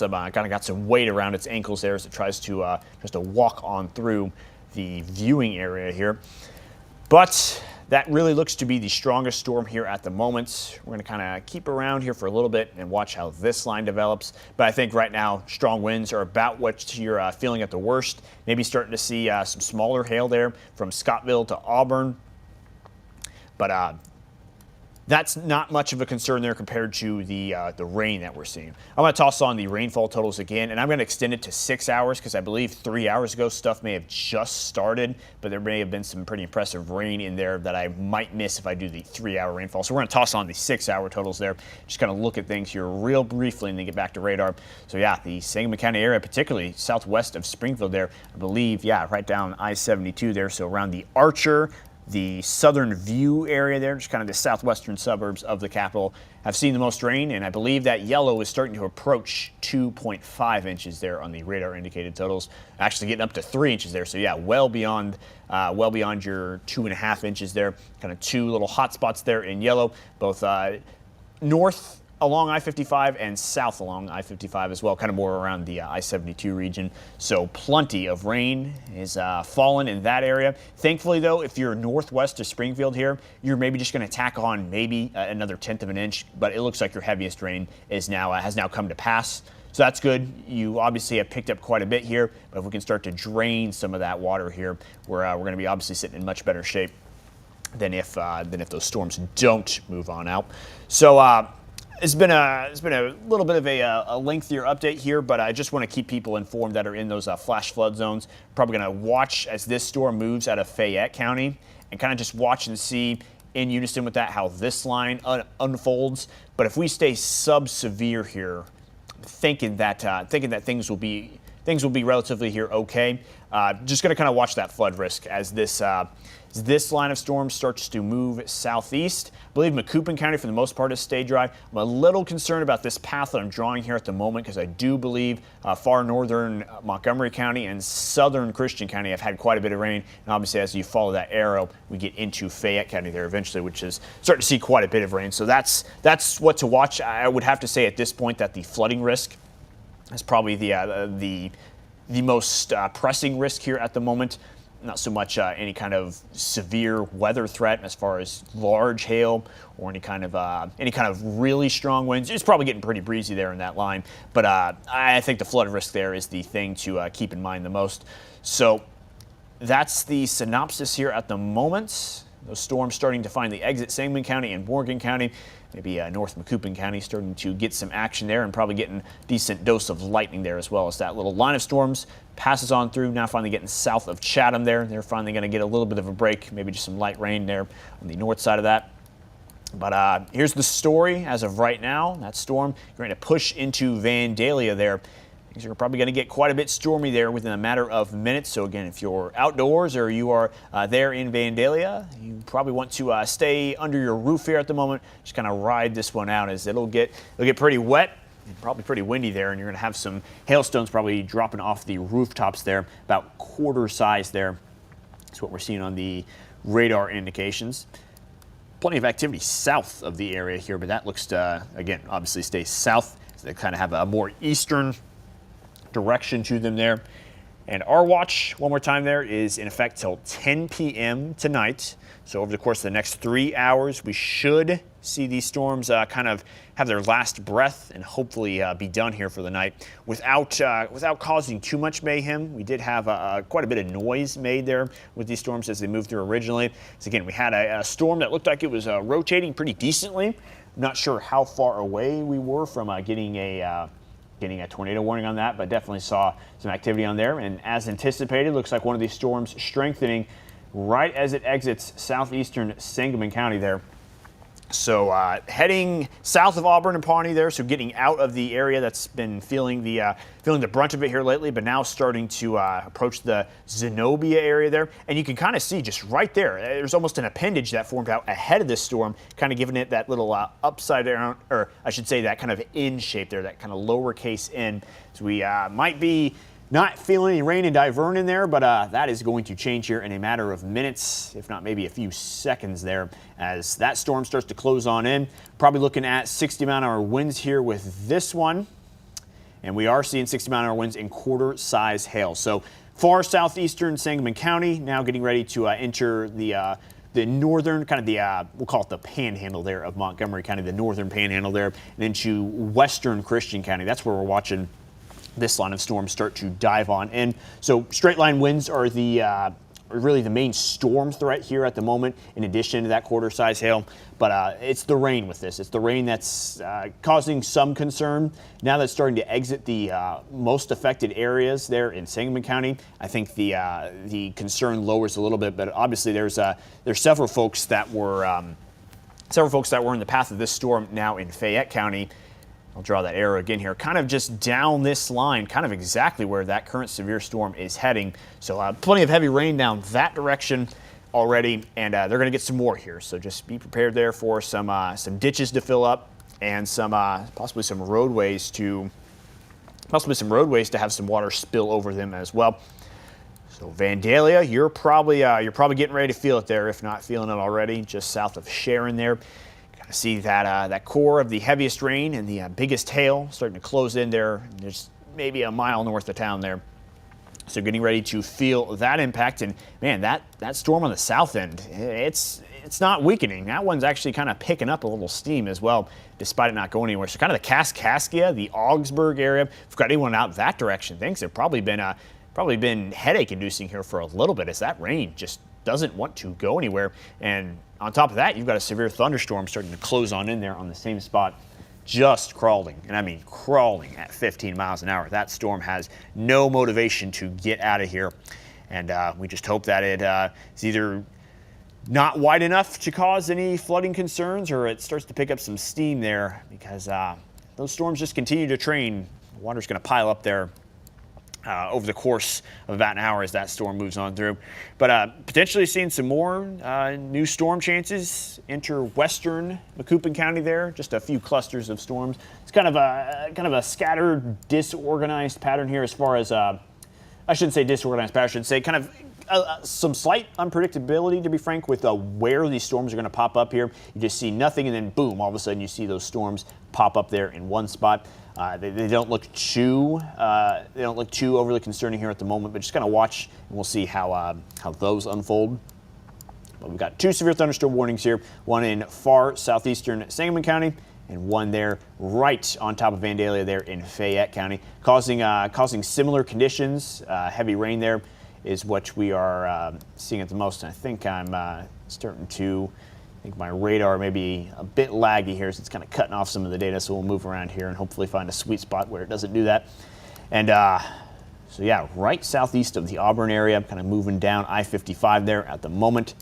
some weight around its ankles there as it tries to walk on through the viewing area here. But that really looks to be the strongest storm here at the moment. We're going to kind of keep around here for a little bit and watch how this line develops. But I think right now strong winds are about what you're feeling at the worst. Maybe starting to see some smaller hail there from Scottville to Auburn. But that's not much of a concern there compared to the rain that we're seeing. I'm going to toss on the rainfall totals again, and I'm going to extend it to 6 hours because I believe 3 hours ago stuff may have just started, but there may have been some pretty impressive rain in there that I might miss if I do the 3-hour rainfall. So we're going to toss on the 6-hour totals there, just kind of look at things here real briefly and then get back to radar. So yeah, the Sangamon County area, particularly southwest of Springfield there, I believe, yeah, right down I-72 there, so around the Archer, the Southern View area there, just kind of the southwestern suburbs of the capital, have seen the most rain, and I believe that yellow is starting to approach 2.5 inches there on the radar indicated totals, actually getting up to 3 inches there. So yeah, well beyond your 2.5 inches there. Kind of two little hot spots there in yellow, both north along I-55 and south along I-55 as well, kind of more around the I-72 region. So plenty of rain is fallen in that area. Thankfully, though, if you're northwest of Springfield here, you're maybe just going to tack on maybe another 1/10 of an inch, but it looks like your heaviest rain is now has now come to pass. So that's good. You obviously have picked up quite a bit here, but if we can start to drain some of that water here, we're going to be obviously sitting in much better shape than if those storms don't move on out. So. It's been a little bit of a lengthier update here, but I just want to keep people informed that are in those flash flood zones. Probably going to watch as this storm moves out of Fayette County and kind of just watch and see in unison with that how this line unfolds. But if we stay sub-severe here, thinking that things will be relatively here okay. Just going to kind of watch that flood risk as this line of storms starts to move southeast. I believe Macoupin County, for the most part, has stayed dry. I'm a little concerned about this path that I'm drawing here at the moment because I do believe far northern Montgomery County and southern Christian County have had quite a bit of rain. And obviously, as you follow that arrow, we get into Fayette County there eventually, which is starting to see quite a bit of rain. So that's what to watch. I would have to say at this point that the flooding risk is probably the most pressing risk here at the moment. Not so much any kind of severe weather threat as far as large hail or any kind of really strong winds. It's probably getting pretty breezy there in that line, but I think the flood risk there is the thing to keep in mind the most. So that's the synopsis here at the moment. Those storms starting to finally exit Sangamon County and Morgan County. Maybe North Macoupin County starting to get some action there and probably getting a decent dose of lightning there as well as that little line of storms passes on through. Now finally getting south of Chatham there. They're finally going to get a little bit of a break, maybe just some light rain there on the north side of that. But here's the story as of right now. That storm going to push into Vandalia there. Things are probably going to get quite a bit stormy there within a matter of minutes. So again, if you're outdoors or you are there in Vandalia, you probably want to stay under your roof here at the moment. Just kind of ride this one out as it'll get pretty wet and probably pretty windy there. And you're going to have some hailstones probably dropping off the rooftops there, about quarter size there. That's what we're seeing on the radar indications. Plenty of activity south of the area here, but that looks to, again, obviously stay south. So they kind of have a more eastern direction to them there. And our watch, one more time there, is in effect till 10 p.m. tonight. So over the course of the next 3 hours, we should see these storms kind of have their last breath and hopefully be done here for the night without causing too much mayhem. We did have quite a bit of noise made there with these storms as they moved through originally. So again, we had a storm that looked like it was rotating pretty decently. I'm not sure how far away we were from getting a tornado warning on that, but definitely saw some activity on there. And as anticipated, looks like one of these storms strengthening right as it exits southeastern Sangamon County there. So heading south of Auburn and Pawnee there, so getting out of the area that's been feeling the brunt of it here lately, but now starting to approach the Zenobia area there. And you can kind of see just right there, there's almost an appendage that formed out ahead of this storm, kind of giving it that little upside down, or I should say that kind of N shape there, that kind of lowercase n. So we might be not feeling any rain and divern in there, but that is going to change here in a matter of minutes, if not maybe a few seconds there, as that storm starts to close on in. Probably looking at 60-mile-an-hour winds here with this one. And we are seeing 60-mile-an-hour winds in quarter-size hail. So far southeastern Sangamon County, now getting ready to enter the northern, kind of we'll call it the panhandle there of Montgomery County, the northern panhandle there, and into western Christian County. That's where we're watching this line of storms start to dive on in. So straight line winds are the really the main storm threat here at the moment, in addition to that quarter-size hail. But it's the rain with this. It's the rain that's causing some concern. Now that's starting to exit the most affected areas there in Sangamon County, I think the concern lowers a little bit. But obviously, there's several folks that were in the path of this storm now in Fayette County. I'll draw that arrow again here, kind of just down this line, kind of exactly where that current severe storm is heading. So plenty of heavy rain down that direction already, and they're going to get some more here. So just be prepared there for some ditches to fill up and possibly some roadways to have some water spill over them as well. So Vandalia, you're probably getting ready to feel it there, if not feeling it already, just south of Sharon there. See that core of the heaviest rain and the biggest hail starting to close in there. There's maybe a mile north of town there. So getting ready to feel that impact. And man, that storm on the south end, it's not weakening. That one's actually kind of picking up a little steam as well, despite it not going anywhere. So kind of the Kaskaskia, the Augsburg area, if you've got anyone out that direction, things have probably been headache inducing here for a little bit, as that rain just doesn't want to go anywhere. And on top of that, you've got a severe thunderstorm starting to close on in there on the same spot, just crawling, and I mean crawling at 15 miles an hour. That storm has no motivation to get out of here, and we just hope that it is either not wide enough to cause any flooding concerns, or it starts to pick up some steam there, because those storms just continue to train. Water's going to pile up there over the course of about an hour as that storm moves on through. But potentially seeing some more new storm chances enter western Macoupin County there. Just a few clusters of storms. It's kind of a scattered, disorganized pattern here, as far as I shouldn't say disorganized pattern. I should say kind of some slight unpredictability, to be frank, with where these storms are going to pop up here. You just see nothing, and then boom, all of a sudden you see those storms pop up there in one spot. They don't look too overly concerning here at the moment, but just kind of watch, and we'll see how those unfold. But we've got two severe thunderstorm warnings here, one in far southeastern Sangamon County, and one there right on top of Vandalia there in Fayette County, causing similar conditions. Heavy rain there is what we are seeing at the most. And I think I'm starting to. I think my radar may be a bit laggy here, so it's kind of cutting off some of the data, so we'll move around here and hopefully find a sweet spot where it doesn't do that. And so yeah, right southeast of the Auburn area, I'm kind of moving down I-55 there at the moment.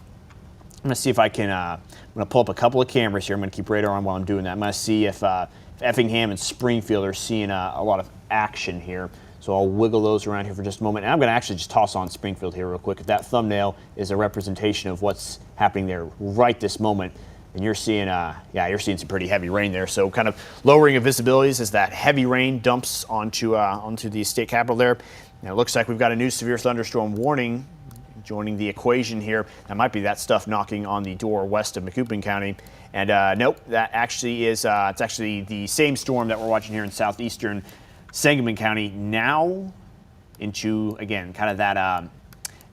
I'm going to see if I can, I'm going to pull up a couple of cameras here. I'm going to keep radar on while I'm doing that. I'm going to see if Effingham and Springfield are seeing a lot of action here. So I'll wiggle those around here for just a moment. And I'm going to actually just toss on Springfield here real quick. If that thumbnail is a representation of what's happening there right this moment, and you're seeing some pretty heavy rain there. So kind of lowering of visibilities as that heavy rain dumps onto the state capitol there. Now it looks like we've got a new severe thunderstorm warning joining the equation here. That might be that stuff knocking on the door west of Macoupin County. And nope, that actually is it's actually the same storm that we're watching here in southeastern Sangamon County, now into, again, kind of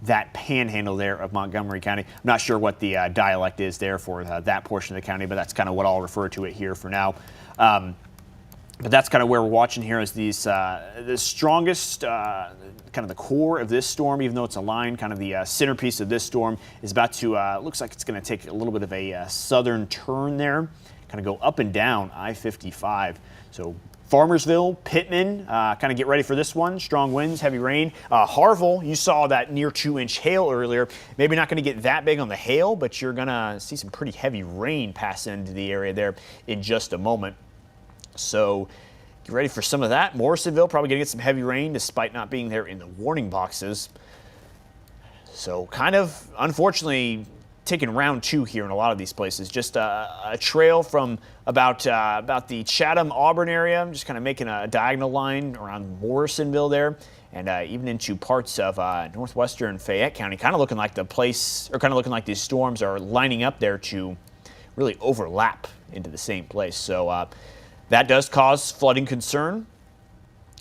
that panhandle there of Montgomery County. I'm not sure what the dialect is there for that portion of the county, but that's kind of what I'll refer to it here for now. But that's kind of where we're watching here is these the strongest, kind of the core of this storm, even though it's a line, kind of the centerpiece of this storm is about to, looks like it's going to take a little bit of a southern turn there, kind of go up and down I-55. So Farmersville, Pittman, kind of get ready for this one. Strong winds, heavy rain. Harville, you saw that near 2-inch hail earlier. Maybe not going to get that big on the hail, but you're going to see some pretty heavy rain pass into the area there in just a moment. So get ready for some of that. Morrisonville probably going to get some heavy rain despite not being there in the warning boxes. So kind of, unfortunately, taking round two here in a lot of these places. Just a trail from about the Chatham-Auburn area. I'm just kind of making a diagonal line around Morrisonville there, and even into parts of northwestern Fayette County. Kind of looking like these storms are lining up there to really overlap into the same place. So that does cause flooding concern.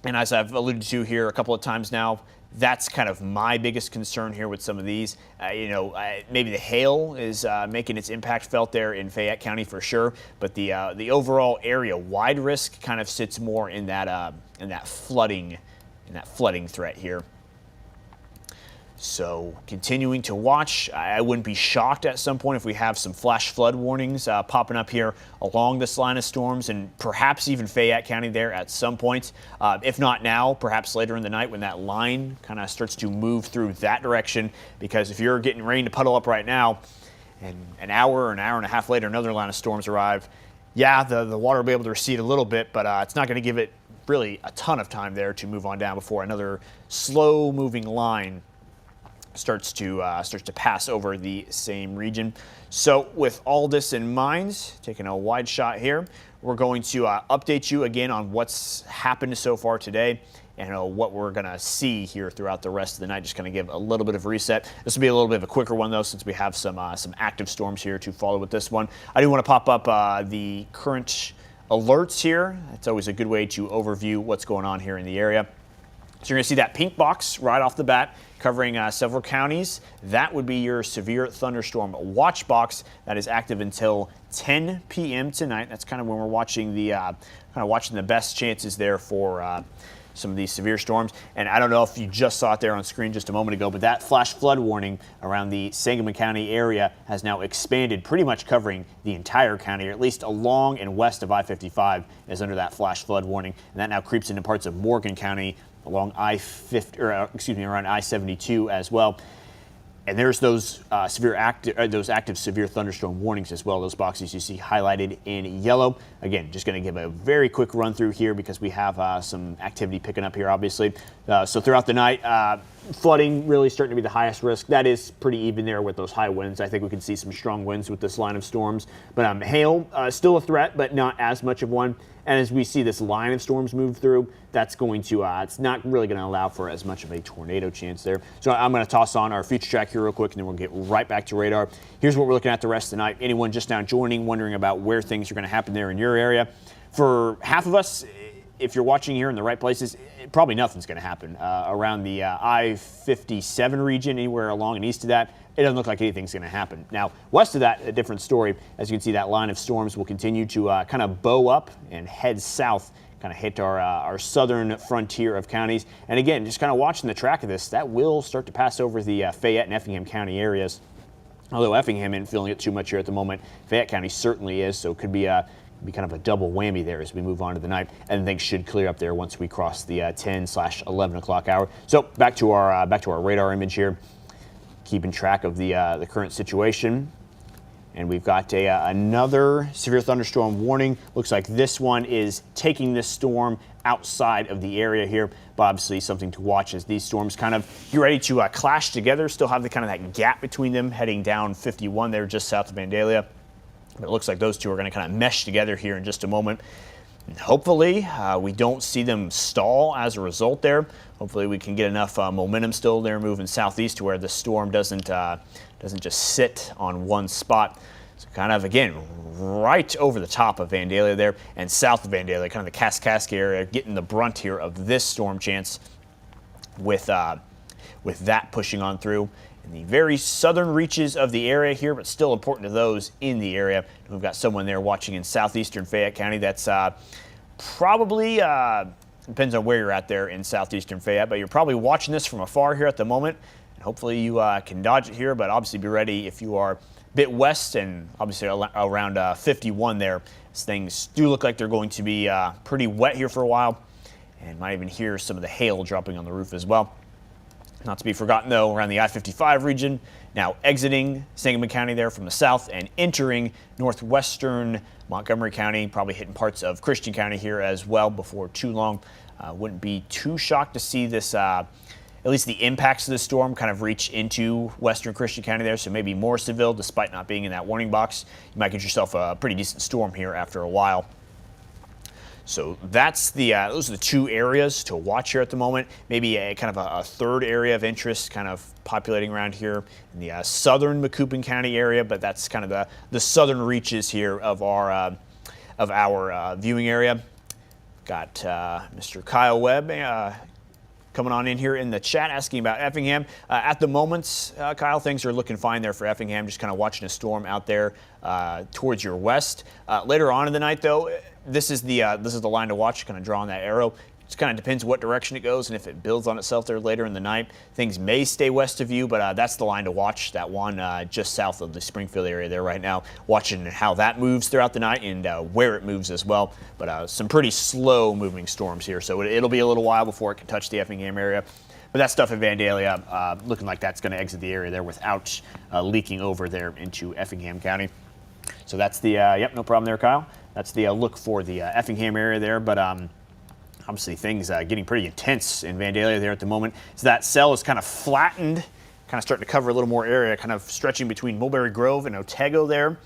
And as I've alluded to here a couple of times now, that's kind of my biggest concern here with some of these. Maybe the hail is making its impact felt there in Fayette County for sure, but the overall area-wide risk kind of sits more in that flooding threat here. So continuing to watch. I wouldn't be shocked at some point if we have some flash flood warnings popping up here along this line of storms, and perhaps even Fayette County there at some point. If not now, perhaps later in the night when that line kind of starts to move through that direction, because if you're getting rain to puddle up right now and an hour or an hour and a half later another line of storms arrive, yeah, the water will be able to recede a little bit, but it's not going to give it really a ton of time there to move on down before another slow moving line starts to pass over the same region. So with all this in mind, taking a wide shot here, we're going to update you again on what's happened so far today and what we're going to see here throughout the rest of the night. Just going to give a little bit of a reset. This will be a little bit of a quicker one, though, since we have some active storms here to follow with this one. I do want to pop up the current alerts here. It's always a good way to overview what's going on here in the area. So you're going to see that pink box right off the bat covering several counties. That would be your severe thunderstorm watch box that is active until 10 p.m. tonight. That's kind of when we're watching the best chances there for some of these severe storms. And I don't know if you just saw it there on screen just a moment ago, but that flash flood warning around the Sangamon County area has now expanded, pretty much covering the entire county, or at least along and west of I-55 is under that flash flood warning. And that now creeps into parts of Morgan County along around I-72 as well. And there's those active severe thunderstorm warnings as well. Those boxes you see highlighted in yellow. Again, just going to give a very quick run through here because we have some activity picking up here, obviously. So throughout the night, flooding really starting to be the highest risk. That is pretty even there with those high winds. I think we can see some strong winds with this line of storms. But hail, still a threat, but not as much of one. And as we see this line of storms move through, that's going to, it's not really going to allow for as much of a tornado chance there. So I'm going to toss on our future track here real quick, and then we'll get right back to radar. Here's what we're looking at the rest of the night. Anyone just now joining, wondering about where things are going to happen there in your area. For half of us, if you're watching here in the right places, probably nothing's going to happen. Around the I-57 region, anywhere along and east of that, it doesn't look like anything's going to happen. Now, west of that, a different story. As you can see, that line of storms will continue to kind of bow up and head south, kind of hit our southern frontier of counties. And again, just kind of watching the track of this, that will start to pass over the Fayette and Effingham County areas. Although Effingham isn't feeling it too much here at the moment, Fayette County certainly is, so it could be kind of a double whammy there as we move on to the night, and things should clear up there once we cross the 10/11 o'clock hour. So back to our radar image here, keeping track of the current situation. And we've got another severe thunderstorm warning. Looks like this one is taking this storm outside of the area here, but obviously something to watch as these storms kind of get ready to clash together. Still have the kind of that gap between them heading down 51 there just south of Vandalia. But it looks like those two are going to kind of mesh together here in just a moment. And hopefully we don't see them stall as a result there. Hopefully we can get enough momentum still there moving southeast to where the storm doesn't just sit on one spot. So kind of, again, right over the top of Vandalia there and south of Vandalia, kind of the Kaskaskia area, getting the brunt here of this storm chance with that pushing on through. In the very southern reaches of the area here, but still important to those in the area. We've got someone there watching in southeastern Fayette County. That's probably, depends on where you're at there in southeastern Fayette, but you're probably watching this from afar here at the moment. And hopefully you can dodge it here, but obviously be ready if you are a bit west and obviously around 51 there. As things do look like they're going to be pretty wet here for a while, and might even hear some of the hail dropping on the roof as well. Not to be forgotten, though, around the I-55 region, now exiting Sangamon County there from the south and entering northwestern Montgomery County, probably hitting parts of Christian County here as well before too long. Wouldn't be too shocked to see this, at least the impacts of the storm kind of reach into western Christian County there, so maybe Morrisonville, despite not being in that warning box. You might get yourself a pretty decent storm here after a while. So that's those are the two areas to watch here at the moment. Maybe a kind of a third area of interest kind of populating around here in the southern Macoupin County area, but that's kind of the southern reaches here of our viewing area. Got Mr. Kyle Webb coming on in here in the chat asking about Effingham. At the moment, Kyle, things are looking fine there for Effingham, just kind of watching a storm out there towards your west. Later on in the night, though, this is the line to watch, kind of drawing that arrow. Just kind of depends what direction it goes and if it builds on itself there later in the night. Things may stay west of you, but that's the line to watch, that one just south of the Springfield area there right now, watching how that moves throughout the night and where it moves as well. But some pretty slow moving storms here, so it'll be a little while before it can touch the Effingham area. But that stuff in Vandalia looking like that's going to exit the area there without leaking over there into Effingham County. So that's the, yep, no problem there, Kyle. That's the look for the Effingham area there, but obviously things getting pretty intense in Vandalia there at the moment. So that cell is kind of flattened, kind of starting to cover a little more area, kind of stretching between Mulberry Grove and Otago there,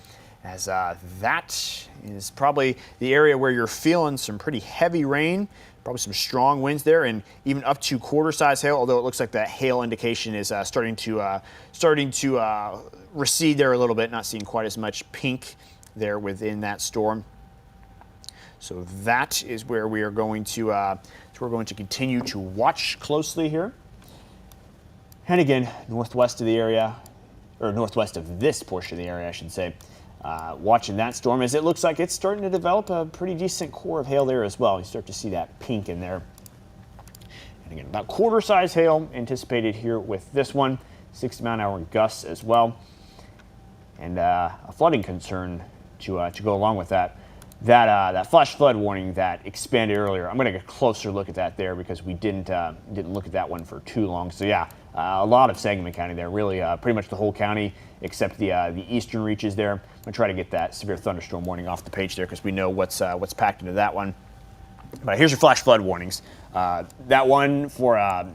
as that is probably the area where you're feeling some pretty heavy rain, probably some strong winds there, and even up to quarter-size hail, although it looks like that hail indication is starting to recede there a little bit, not seeing quite as much pink there within that storm. So that is where we are going to continue to watch closely here. And again, northwest of the area, or northwest of this portion of the area, I should say, watching that storm as it looks like it's starting to develop a pretty decent core of hail there as well. You start to see that pink in there. And again, about quarter-size hail anticipated here with this one, 60-mile-an-hour gusts as well, and a flooding concern to go along with that. That flash flood warning that expanded earlier, I'm going to get a closer look at that there because we didn't look at that one for too long. So yeah, a lot of Sangamon County there, really pretty much the whole county except the eastern reaches there. I'm going to try to get that severe thunderstorm warning off the page there because we know what's packed into that one. But here's your flash flood warnings. That one for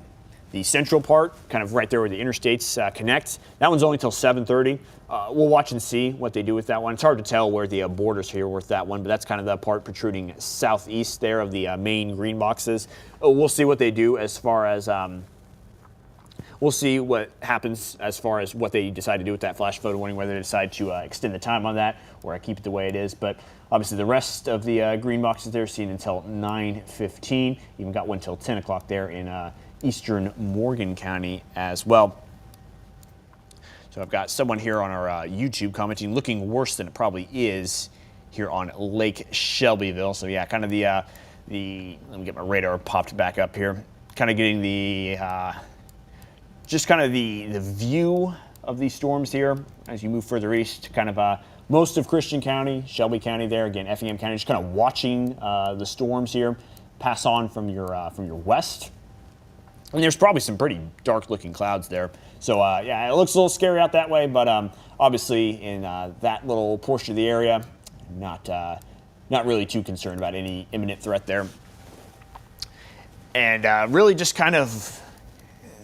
the central part, kind of right there where the interstates connect, that one's only until 7:30. We'll watch and see what they do with that one. It's hard to tell where the borders here with that one, but that's kind of the part protruding southeast there of the main green boxes. We'll see what they do as far as we'll see what happens as far as what they decide to do with that flash flood warning, whether they decide to extend the time on that or keep it the way it is. But obviously the rest of the green boxes there seen until 9:15. Even got one till 10 o'clock there in eastern Morgan County as well. So I've got someone here on our YouTube commenting, looking worse than it probably is here on Lake Shelbyville. So yeah, kind of the let me get my radar popped back up here. Kind of getting the just kind of the view of these storms here as you move further east. Kind of most of Christian County, Shelby County there, again Effingham County, just kind of watching the storms here pass on from your west. And there's probably some pretty dark-looking clouds there. So, yeah, it looks a little scary out that way, but obviously in that little portion of the area, not really too concerned about any imminent threat there. And really just kind of,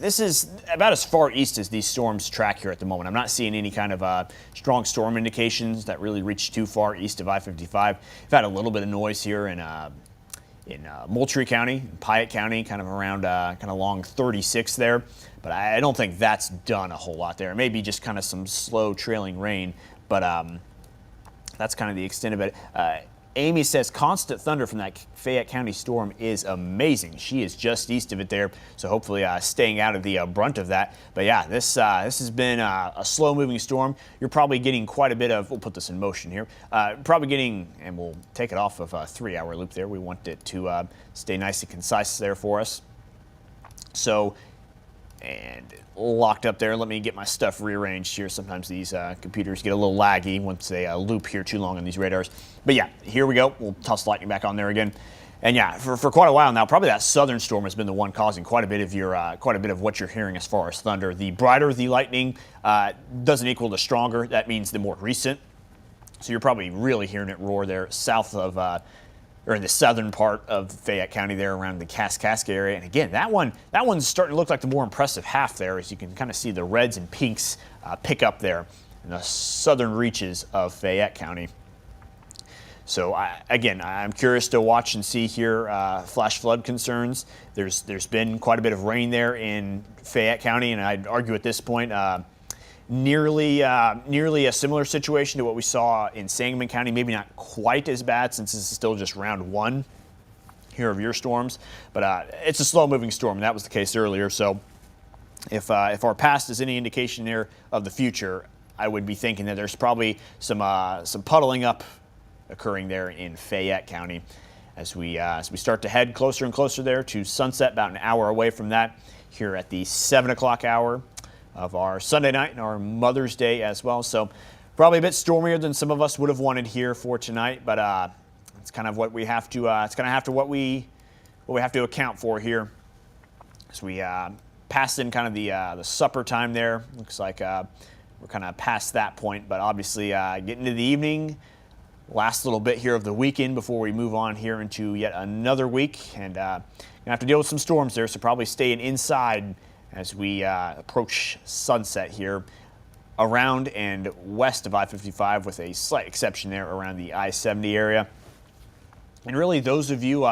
this is about as far east as these storms track here at the moment. I'm not seeing any kind of strong storm indications that really reach too far east of I-55. We've had a little bit of noise here in Moultrie County, Piatt County, kind of around kind of along 36 there. But I don't think that's done a whole lot there. Maybe just kind of some slow trailing rain, but that's kind of the extent of it. Amy says constant thunder from that Fayette County storm is amazing. She is just east of it there, so hopefully staying out of the brunt of that. But yeah, this has been a slow-moving storm. You're probably getting quite a bit of, we'll put this in motion here, probably getting, and we'll take it off of a 3-hour loop there. We want it to stay nice and concise there for us. So, and locked up there. Let me get my stuff rearranged here. Sometimes these computers get a little laggy once they loop here too long on these radars. But yeah, here we go. We'll toss lightning back on there again. And yeah, for quite a while now, probably that southern storm has been the one causing quite a bit of what you're hearing as far as thunder. The brighter the lightning doesn't equal the stronger. That means the more recent. So you're probably really hearing it roar there south of or in the southern part of Fayette County there around the Kaskaskia area. And again, that one's starting to look like the more impressive half there, as you can kind of see the reds and pinks pick up there in the southern reaches of Fayette County. So again, I'm curious to watch and see here flash flood concerns. There's been quite a bit of rain there in Fayette County, and I'd argue at this point nearly a similar situation to what we saw in Sangamon County. Maybe not quite as bad since this is still just round one here of your storms, but it's a slow-moving storm, and that was the case earlier. So if our past is any indication there of the future, I would be thinking that there's probably some puddling up occurring there in Fayette County. as we start to head closer and closer there to sunset, about an hour away from that, here at the 7 o'clock hour of our Sunday night and our Mother's Day as well. So probably a bit stormier than some of us would have wanted here for tonight, but it's kind of what we have to. It's going to have to what we have to account for here as we pass in kind of the supper time there. Looks like we're kind of past that point, but obviously getting into the evening. Last little bit here of the weekend before we move on here into yet another week, and gonna have to deal with some storms there, so probably staying inside as we approach sunset here around and west of I-55, with a slight exception there around the I-70 area. And really, those of you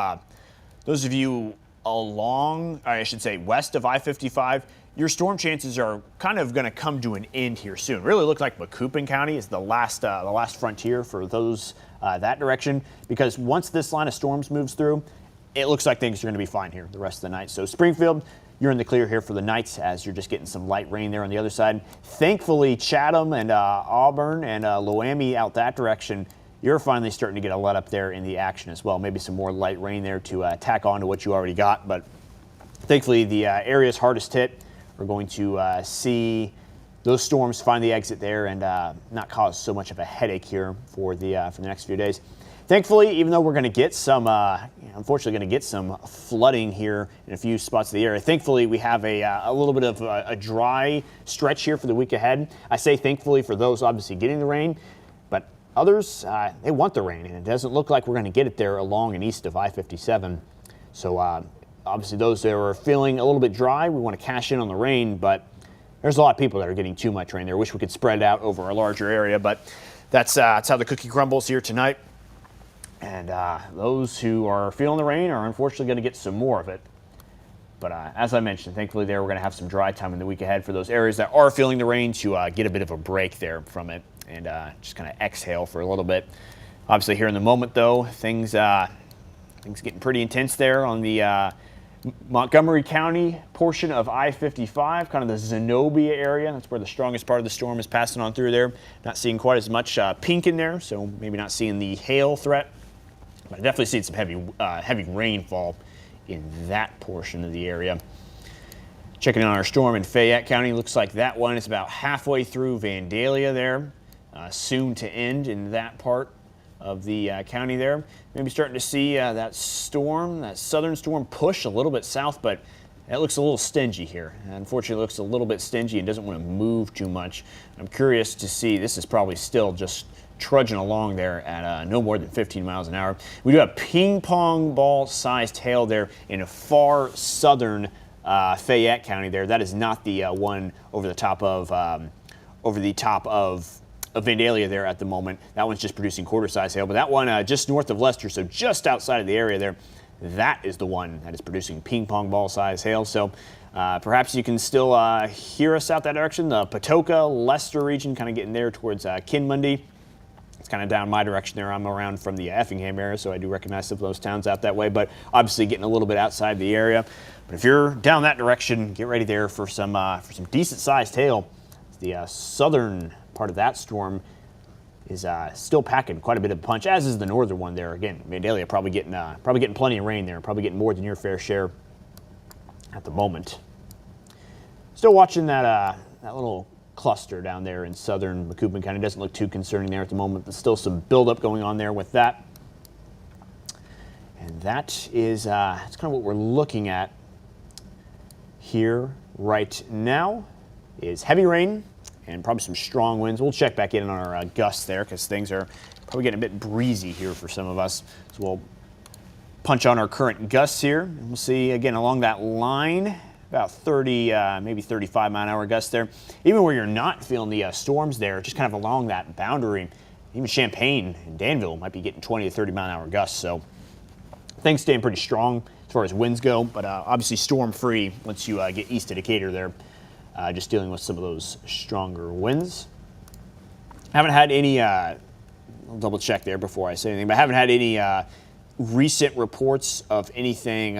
along, or I should say west of I-55, your storm chances are kind of going to come to an end here soon. Really look like Macoupin County is the last frontier for those that direction, because once this line of storms moves through, it looks like things are going to be fine here the rest of the night. So Springfield, you're in the clear here for the night, as you're just getting some light rain there on the other side. Thankfully, Chatham and Auburn and Loami out that direction, you're finally starting to get a let up there in the action as well. Maybe some more light rain there to tack on to what you already got, but thankfully the areas hardest hit, we're going to see those storms find the exit there and not cause so much of a headache here for the next few days. Thankfully, even though we're going to get some, unfortunately going to get some flooding here in a few spots of the area, thankfully we have a little bit of a dry stretch here for the week ahead. I say thankfully for those obviously getting the rain, but others, they want the rain, and it doesn't look like we're going to get it there along and east of I-57. So obviously those that are feeling a little bit dry, we want to cash in on the rain, but there's a lot of people that are getting too much rain there. Wish we could spread it out over a larger area, but that's how the cookie crumbles here tonight. And those who are feeling the rain are unfortunately going to get some more of it. But as I mentioned, thankfully there we're going to have some dry time in the week ahead for those areas that are feeling the rain to get a bit of a break there from it and just kind of exhale for a little bit. Obviously here in the moment though, things getting pretty intense there on the Montgomery County portion of I-55, kind of the Zenobia area. That's where the strongest part of the storm is passing on through there. Not seeing quite as much pink in there, so maybe not seeing the hail threat. But I definitely see some heavy rainfall in that portion of the area. Checking on our storm in Fayette County, looks like that one is about halfway through Vandalia there, soon to end in that part of the county there. Maybe starting to see that southern storm push a little bit south, but it looks a little stingy here. Unfortunately, it looks a little bit stingy and doesn't want to move too much. I'm curious to see, this is probably still just trudging along there at no more than 15 miles an hour. We do have ping pong ball sized hail there in a far southern Fayette County there. That is not the one over the top of Vandalia there at the moment. That one's just producing quarter size hail, but that one just north of Leicester, so just outside of the area there, that is the one that is producing ping pong ball size hail. So perhaps you can still hear us out that direction. The Patoka, Leicester region, kind of getting there towards Kinmundy. It's kind of down my direction there. I'm around from the Effingham area, so I do recognize some of those towns out that way, but obviously getting a little bit outside the area. But if you're down that direction, get ready there for some decent sized hail. The southern part of that storm is still packing quite a bit of punch, as is the northern one there. Again, Vandalia probably getting plenty of rain there, probably getting more than your fair share at the moment. Still watching that little cluster down there in southern Macoupin County. Doesn't look too concerning there at the moment. There's still some buildup going on there with that. And that is that's kind of what we're looking at here right now, is heavy rain and probably some strong winds. We'll check back in on our gusts there, because things are probably getting a bit breezy here for some of us. So we'll punch on our current gusts here, and we'll see again along that line, about 30, maybe 35 mile an hour gusts there. Even where you're not feeling the storms there, just kind of along that boundary, even Champaign and Danville might be getting 20 to 30 mile an hour gusts. So things staying pretty strong as far as winds go, but obviously storm free once you get east of Decatur there. Just dealing with some of those stronger winds. Haven't had any, I'll double check there before I say anything, but I haven't had any recent reports of anything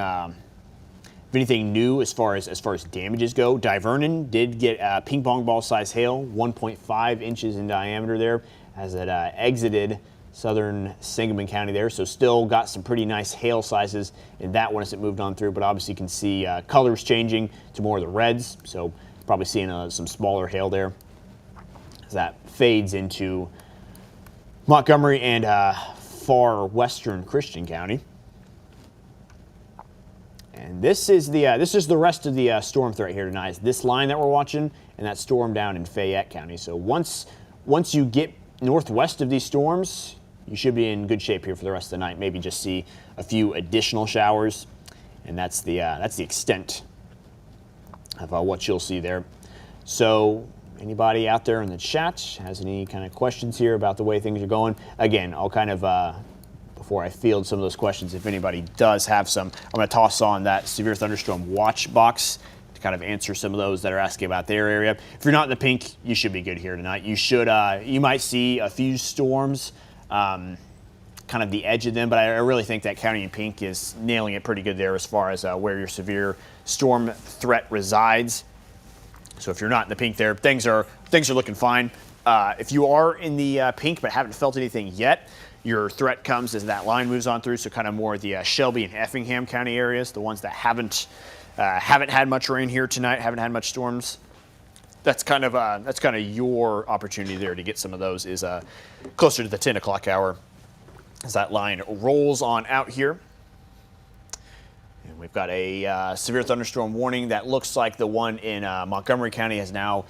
new as far as damages go. Divernon did get ping pong ball size hail, 1.5 inches in diameter there, as it exited southern Sangamon County there. So still got some pretty nice hail sizes in that one as it moved on through, but obviously you can see colors changing to more of the reds. So probably seeing some smaller hail there as that fades into Montgomery and far western Christian County. And this is the rest of the storm threat here tonight. It's this line that we're watching and that storm down in Fayette County. So once you get northwest of these storms, you should be in good shape here for the rest of the night. Maybe just see a few additional showers, and that's the extent of what you'll see there. So anybody out there in the chat has any kind of questions here about the way things are going? Again, I'll kind of before I field some of those questions, if anybody does have some, I'm going to toss on that severe thunderstorm watch box to kind of answer some of those that are asking about their area. If you're not in the pink, you should be good here tonight. You might see a few storms, kind of the edge of them, but I really think that county in pink is nailing it pretty good there as far as where your severe storm threat resides. So if you're not in the pink there, things are looking fine. If you are in the pink but haven't felt anything yet, your threat comes as that line moves on through. So kind of more the Shelby and Effingham County areas, the ones that haven't had much rain here tonight, haven't had much storms. That's kind of your opportunity there to get some of those is closer to the 10 o'clock hour as that line rolls on out here. And we've got a severe thunderstorm warning that looks like the one in Montgomery County has now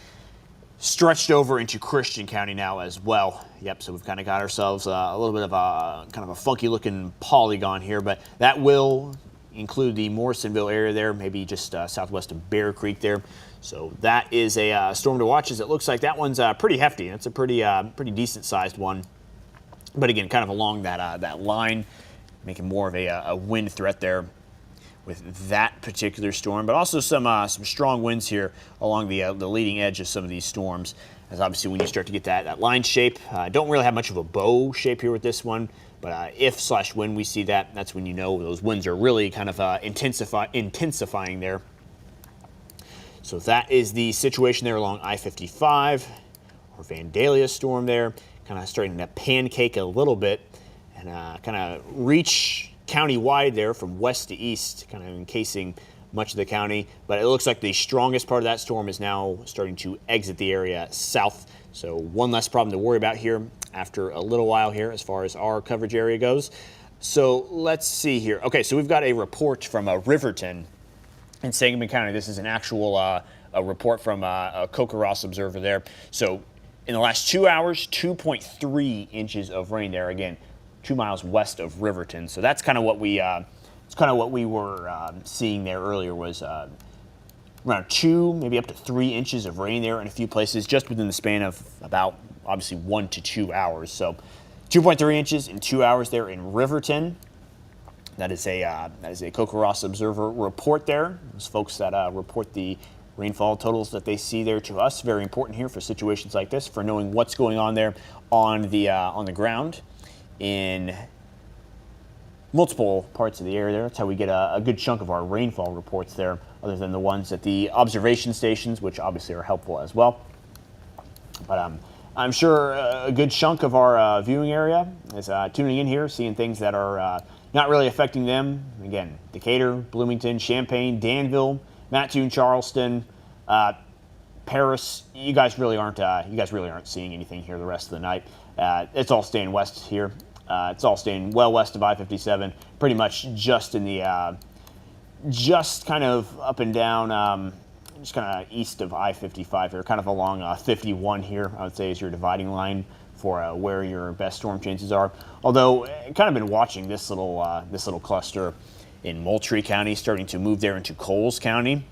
stretched over into Christian County now as well. Yep, so we've kind of got ourselves a little bit of a kind of a funky looking polygon here, but that will include the Morrisonville area there, maybe just southwest of Bear Creek there. So that is a storm to watch, as it looks like that one's pretty hefty. That's a pretty decent sized one. But again, kind of along that line, making more of a wind threat there with that particular storm, but also some strong winds here along the leading edge of some of these storms. As obviously when you start to get that line shape, don't really have much of a bow shape here with this one, but if/when we see that, that's when you know those winds are really kind of intensifying there. So that is the situation there along I-55 or Vandalia storm there, kind of starting to pancake a little bit and kind of reach county-wide there from west to east, kind of encasing much of the county. But it looks like the strongest part of that storm is now starting to exit the area south. So one less problem to worry about here after a little while here as far as our coverage area goes. So let's see here. Okay, so we've got a report from Riverton in Sangamon County. This is an actual a report from a Coca-Ross observer there. So in the last 2 hours, 2.3 inches of rain there. Again, 2 miles west of Riverton. So that's kind of what we were seeing there earlier was around 2, maybe up to 3 inches of rain there in a few places, just within the span of about obviously 1 to 2 hours. So 2.3 inches in 2 hours there in Riverton. That is a Coca-Ross Observer report there. Those folks that report the rainfall totals that they see there to us, very important here for situations like this, for knowing what's going on there on the ground in multiple parts of the area there. That's how we get a good chunk of our rainfall reports there, other than the ones at the observation stations, which obviously are helpful as well. But I'm sure a good chunk of our viewing area is tuning in here, seeing things that are not really affecting them. Again, Decatur, Bloomington, Champaign, Danville, Mattoon, Charleston, Paris. You guys really aren't seeing anything here the rest of the night. It's all staying west here. It's all staying well west of I-57, pretty much just in the, just kind of up and down, just kind of east of I-55 here, kind of along 51 here, I would say is your dividing line for where your best storm chances are. Although, kind of been watching this little cluster in Moultrie County, starting to move there into Coles County.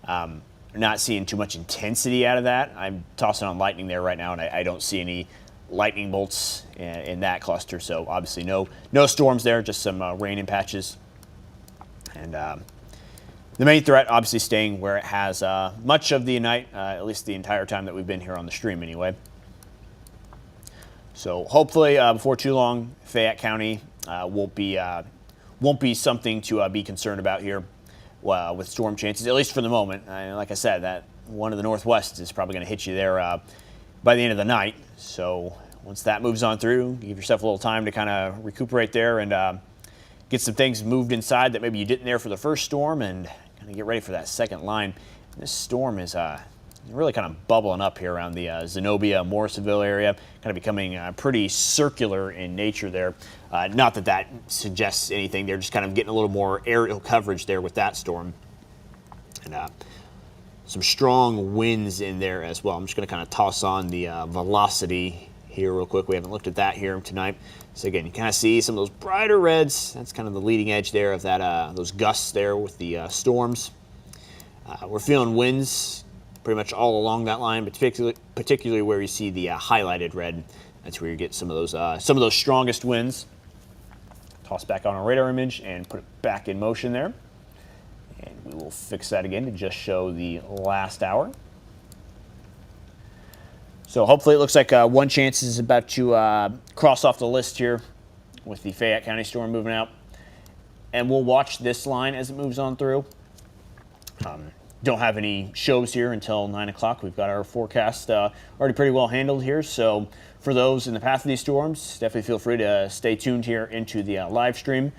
Not seeing too much intensity out of that. I'm tossing on lightning there right now, and I don't see any lightning bolts in that cluster. So obviously no storms there, just some rain in patches. And the main threat obviously staying where it has much of the night, at least the entire time that we've been here on the stream anyway. So hopefully before too long, Fayette County won't be something to be concerned about here with storm chances, at least for the moment. Like I said, that one of the northwest is probably going to hit you there by the end of the night. So once that moves on through, give yourself a little time to kind of recuperate there and get some things moved inside that maybe you didn't there for the first storm, and kind of get ready for that second line. This storm is really kind of bubbling up here around the Zenobia, Morrisonville area, kind of becoming pretty circular in nature there. Not that that suggests anything. They're just kind of getting a little more aerial coverage there with that storm. And some strong winds in there as well. I'm just going to kind of toss on the velocity here real quick. We haven't looked at that here tonight. So again, you kind of see some of those brighter reds. That's kind of the leading edge there of that those gusts there with the storms. We're feeling winds pretty much all along that line, but particularly where you see the highlighted red. That's where you get some of those strongest winds. Toss back on our radar image and put it back in motion there. And we will fix that again to just show the last hour. So hopefully it looks like one chance is about to cross off the list here with the Fayette County storm moving out. And we'll watch this line as it moves on through. Don't have any shows here until 9 o'clock. We've got our forecast already pretty well handled here. So for those in the path of these storms, definitely feel free to stay tuned here into the live stream,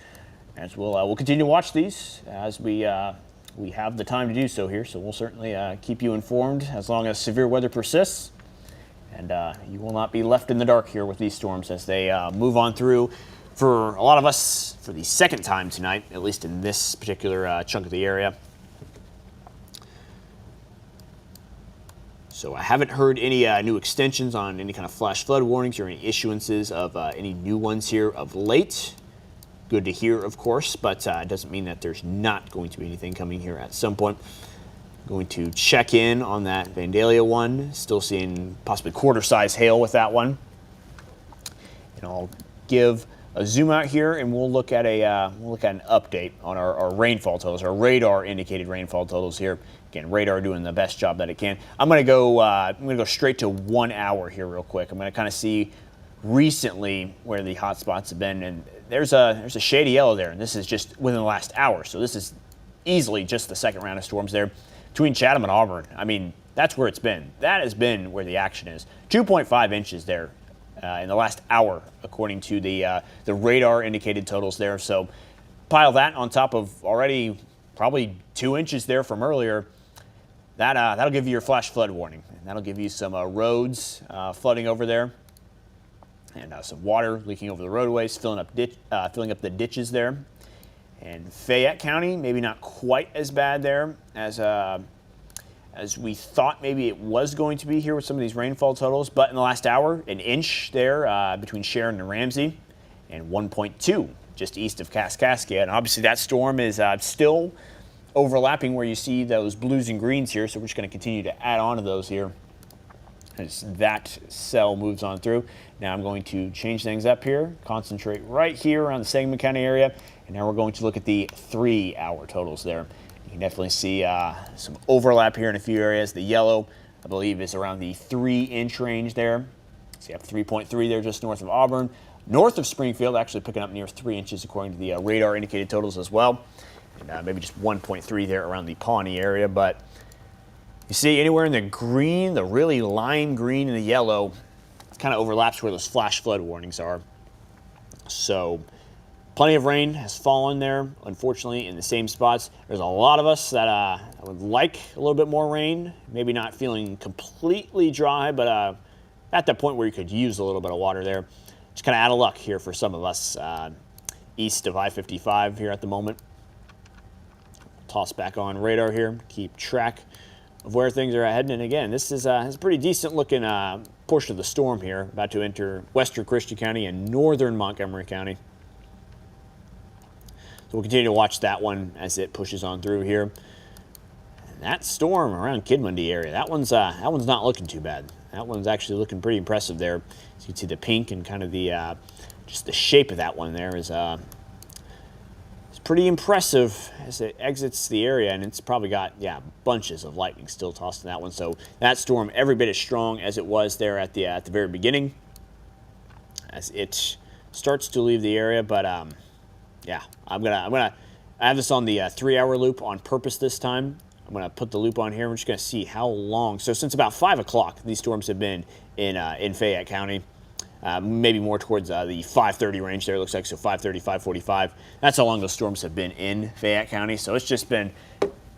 as we'll continue to watch these as we have the time to do so here. So we'll certainly keep you informed as long as severe weather persists. And you will not be left in the dark here with these storms as they move on through for a lot of us for the second time tonight, at least in this particular chunk of the area. So I haven't heard any new extensions on any kind of flash flood warnings or any issuances of any new ones here of late. Good to hear, of course, but it doesn't mean that there's not going to be anything coming here at some point. Going to check in on that Vandalia one. Still seeing possibly quarter-size hail with that one. And I'll give a zoom out here, and we'll look at an update on our rainfall totals, our radar indicated rainfall totals here. Again, radar doing the best job that it can. I'm going to go straight to 1 hour here real quick. I'm going to kind of see recently where the hot spots have been, and there's a shady yellow there, and this is just within the last hour. So this is easily just the second round of storms there between Chatham and Auburn. I mean, that's where it's been. That has been where the action is. 2.5 inches there in the last hour, according to the radar indicated totals there. So pile that on top of already probably 2 inches there from earlier. That'll give you your flash flood warning. And that'll give you some roads flooding over there, and some water leaking over the roadways, filling up the ditches there. And Fayette County, maybe not quite as bad there as we thought maybe it was going to be here with some of these rainfall totals. But in the last hour, an inch there between Sharon and Ramsey, and 1.2 just east of Kaskaskia. And obviously that storm is still overlapping where you see those blues and greens here. So we're just going to continue to add on to those here as that cell moves on through. Now I'm going to change things up here, concentrate right here around the Sangamon County area. And now we're going to look at the 3 hour totals there. You can definitely see some overlap here in a few areas. The yellow, I believe, is around the 3-inch range there. So you have 3.3 there just north of Auburn. North of Springfield, actually picking up near 3 inches according to the radar indicated totals as well. And maybe just 1.3 there around the Pawnee area. But you see anywhere in the green, the really lime green and the yellow, it kind of overlaps where those flash flood warnings are. So plenty of rain has fallen there, unfortunately, in the same spots. There's a lot of us that would like a little bit more rain, maybe not feeling completely dry, but at that point where you could use a little bit of water there. Just kind of out of luck here for some of us east of I-55 here at the moment. Toss back on radar here, keep track of where things are heading. And again, this is a pretty decent looking portion of the storm here, about to enter western Christian County and northern Montgomery County. So we'll continue to watch that one as it pushes on through here. And that storm around Kid Mundy area, that one's not looking too bad. That one's actually looking pretty impressive there. So you can see the pink and kind of the just the shape of that one there is pretty impressive as it exits the area, and it's probably got bunches of lightning still tossed in that one. So that storm every bit as strong as it was there at the very beginning as it starts to leave the area. But I have this on the 3 hour loop on purpose this time. I'm gonna put the loop on here. We're just gonna see how long. So since about 5 o'clock, these storms have been in Fayette County. maybe more towards the 5:30 range there, it looks like, so 5:30, 5:45. That's how long those storms have been in Fayette County. So it's been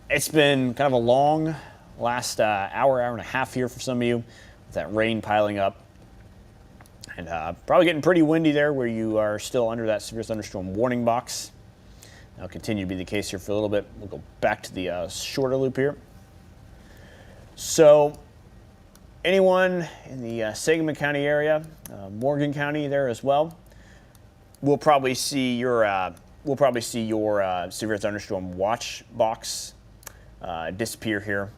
kind of a long last hour and a half here for some of you, with that rain piling up. And probably getting pretty windy there where you are still under that severe thunderstorm warning box. That'll continue to be the case here for a little bit. We'll go back to the shorter loop here. So anyone in the Sangamon County area, Morgan County there as well, we'll probably see your severe thunderstorm watch box disappear here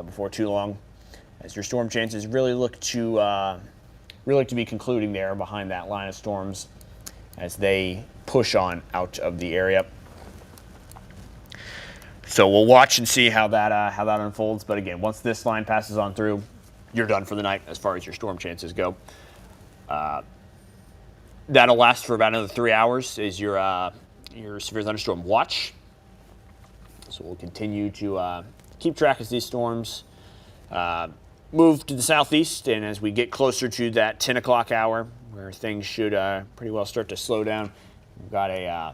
before too long, as your storm chances really look to be concluding there behind that line of storms as they push on out of the area. So we'll watch and see how that unfolds. But again, once this line passes on through, you're done for the night as far as your storm chances go. That'll last for about another 3 hours. Is your severe thunderstorm watch. So we'll continue to keep track as these storms move to the southeast, and as we get closer to that 10 o'clock hour, where things should pretty well start to slow down. We've got a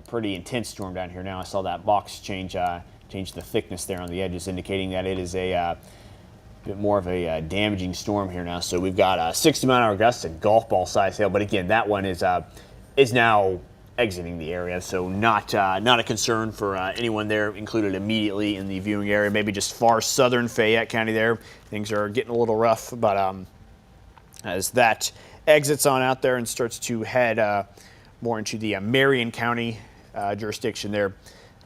pretty intense storm down here now. I saw that box change the thickness there on the edges, indicating that it is a bit more of a damaging storm here now. So we've got 60-mile-an-hour gusts and golf ball size hail, but again, that one is now exiting the area, so not a concern for anyone there included immediately in the viewing area. Maybe just far southern Fayette County there, things are getting a little rough, but as that exits on out there and starts to head more into the Marion County jurisdiction there,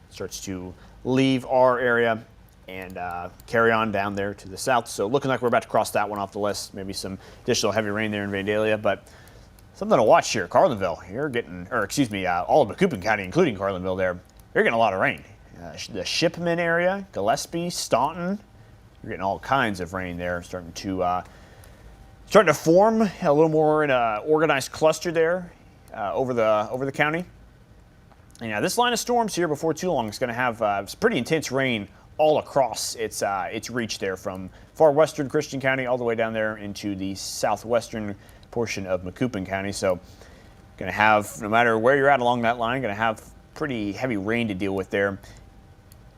starts to leave our area and carry on down there to the south. So looking like we're about to cross that one off the list. Maybe some additional heavy rain there in Vandalia, but something to watch here. Carlinville, you're getting, or excuse me, all of Macoupin County, including Carlinville there, you're getting a lot of rain. The Shipman area, Gillespie, Staunton, you're getting all kinds of rain there, starting to form a little more in an organized cluster there over the county. And yeah, this line of storms here before too long is going to have pretty intense rain all across its reach there, from far western Christian County all the way down there into the southwestern portion of Macoupin County. So going to have, no matter where you're at along that line, going to have pretty heavy rain to deal with there.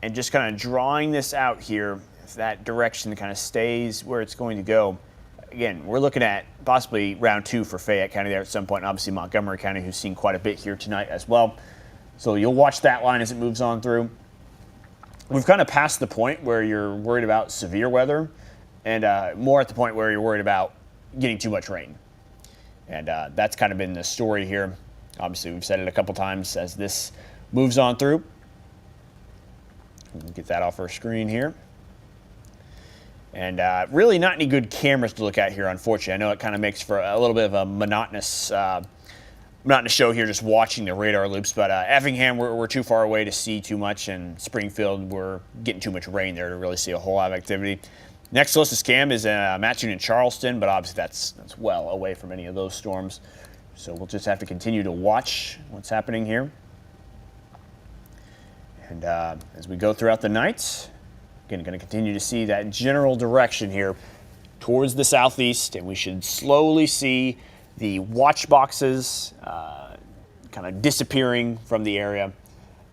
And just kind of drawing this out here, if that direction kind of stays where it's going to go, again, we're looking at possibly round 2 for Fayette County there at some point, and obviously Montgomery County, who's seen quite a bit here tonight as well. So you'll watch that line as it moves on through. We've kind of passed the point where you're worried about severe weather, and more at the point where you're worried about getting too much rain. And that's kind of been the story here. Obviously, we've said it a couple times as this moves on through. We'll get that off our screen here. And really not any good cameras to look at here, unfortunately. I know it kind of makes for a little bit of a monotonous show here just watching the radar loops, but Effingham, we're too far away to see too much, and Springfield, we're getting too much rain there to really see a whole lot of activity. Next closest cam is Mattoon and Charleston, but obviously that's well away from any of those storms. So we'll just have to continue to watch what's happening here. And as we go throughout the night, again, going to continue to see that general direction here towards the southeast, and we should slowly see the watch boxes kind of disappearing from the area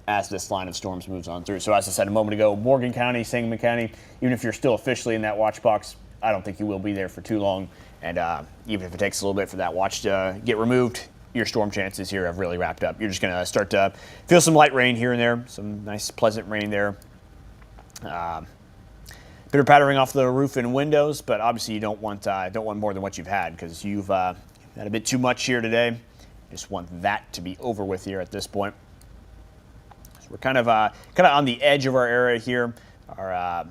as this line of storms moves on through. So as I said a moment ago, Morgan County, Sangamon County, even if you're still officially in that watch box, I don't think you will be there for too long. And even if it takes a little bit for that watch to get removed, your storm chances here have really wrapped up. You're just going to start to feel some light rain here and there, some nice pleasant rain there. Bitter pattering off the roof and windows, but obviously you don't want more than what you've had, because you've had a bit too much here today. Just want that to be over with here at this point. So we're kind of on the edge of our area here. Our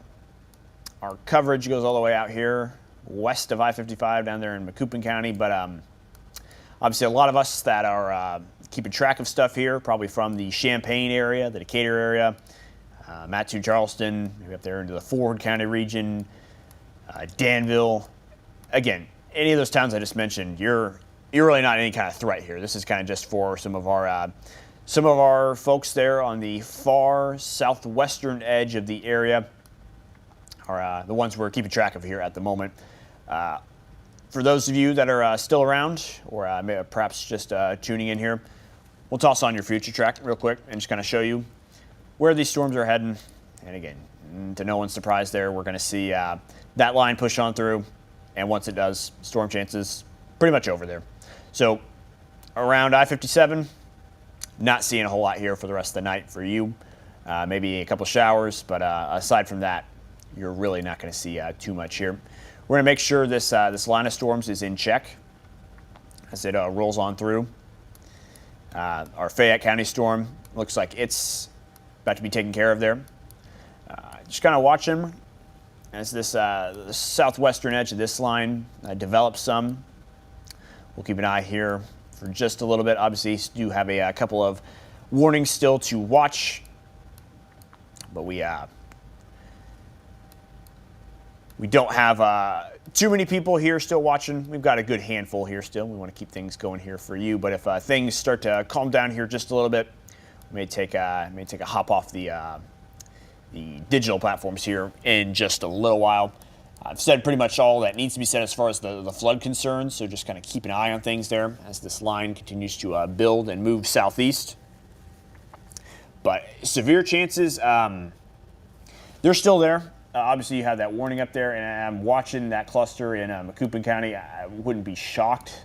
coverage goes all the way out here west of I-55 down there in Macoupin County, but obviously a lot of us that are keeping track of stuff here, probably from the Champaign area, the Decatur area, Mattoon, Charleston, maybe up there into the Ford County region, Danville. Again, any of those towns I just mentioned, you're really not any kind of threat here. This is kind of just for some of our folks there on the far southwestern edge of the area, are the ones we're keeping track of here at the moment. for those of you that are still around, or perhaps just tuning in here, we'll toss on your future track real quick and just kind of show you where these storms are heading. And again, to no one's surprise there, we're going to see that line push on through. And once it does, storm chances pretty much over there. So around I-57, not seeing a whole lot here for the rest of the night for you. Maybe a couple showers, but aside from that, you're really not going to see too much here. We're going to make sure this line of storms is in check as it rolls on through. Our Fayette County storm looks like it's about to be taken care of there. Just kind of watching as this the southwestern edge of this line develops some. We'll keep an eye here for just a little bit. Obviously, you do have a couple of warnings still to watch, but we don't have too many people here still watching. We've got a good handful here still. We want to keep things going here for you, but if things start to calm down here just a little bit, we may take a hop off the digital platforms here in just a little while. I've said pretty much all that needs to be said as far as the flood concerns, so just kind of keep an eye on things there as this line continues to build and move southeast. But severe chances, they're still there. Obviously, you have that warning up there, and I'm watching that cluster in Macoupin County. I wouldn't be shocked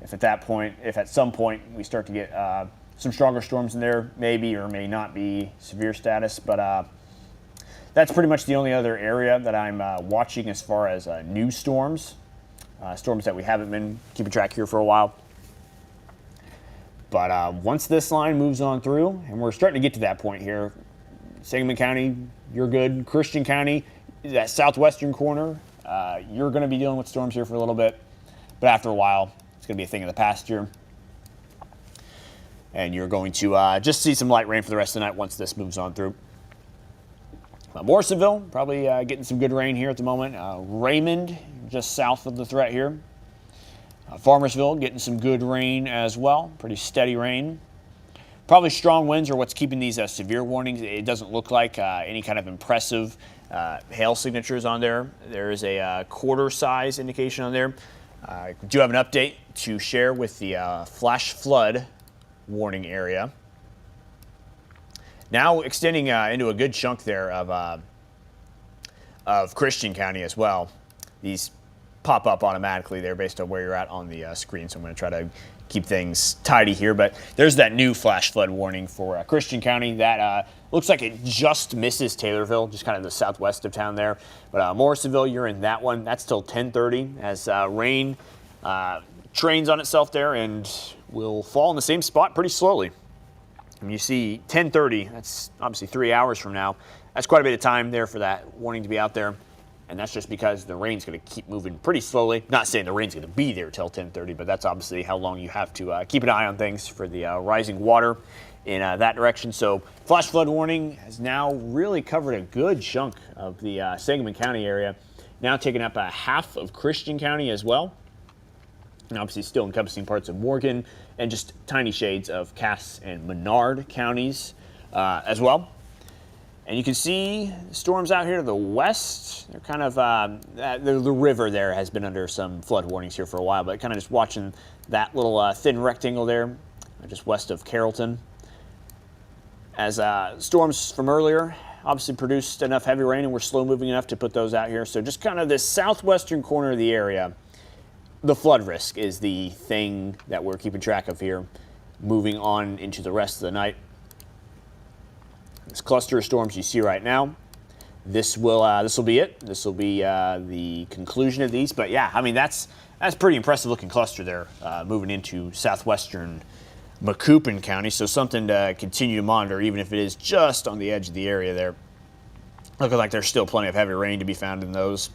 if at some point we start to get some stronger storms in there, maybe or may not be severe status, but that's pretty much the only other area that I'm watching as far as new storms, storms that we haven't been keeping track here for a while. But once this line moves on through, and we're starting to get to that point here, Sangamon County, you're good. Christian County, that southwestern corner, you're going to be dealing with storms here for a little bit, but after a while, it's going to be a thing of the past here. And you're going to just see some light rain for the rest of the night once this moves on through. Morrisonville, probably getting some good rain here at the moment. Raymond, just south of the threat here. Farmersville, getting some good rain as well. Pretty steady rain. Probably strong winds are what's keeping these severe warnings. It doesn't look like any kind of impressive hail signatures on there. There is a quarter size indication on there. I do have an update to share with the flash flood warning area. Now extending into a good chunk there of Christian County as well. These pop up automatically there based on where you're at on the screen, so I'm going to try to keep things tidy here. But there's that new flash flood warning for Christian County. That looks like it just misses Taylorville, just kind of the southwest of town there. But Morrisonville, you're in that one. That's till 10:30 as rain trains on itself there and will fall in the same spot pretty slowly. When you see 10:30, that's obviously 3 hours from now. That's quite a bit of time there for that warning to be out there. And that's just because the rain's going to keep moving pretty slowly. Not saying the rain's going to be there till 10:30, but that's obviously how long you have to keep an eye on things for the rising water in that direction. So flash flood warning has now really covered a good chunk of the Sangamon County area. Now taking up half of Christian County as well. And obviously still encompassing parts of Morgan and just tiny shades of Cass and Menard counties as well. And you can see storms out here to the west. They're kind of, the river there has been under some flood warnings here for a while, but kind of just watching that little thin rectangle there, just west of Carrollton. As storms from earlier obviously produced enough heavy rain and we're slow moving enough to put those out here. So just kind of this southwestern corner of the area, the flood risk is the thing that we're keeping track of here, moving on into the rest of the night. This cluster of storms you see right now, this will be it. This will be the conclusion of these. But yeah, I mean that's pretty impressive looking cluster there, moving into southwestern Macoupin County. So something to continue to monitor, even if it is just on the edge of the area there. Looking like there's still plenty of heavy rain to be found in those.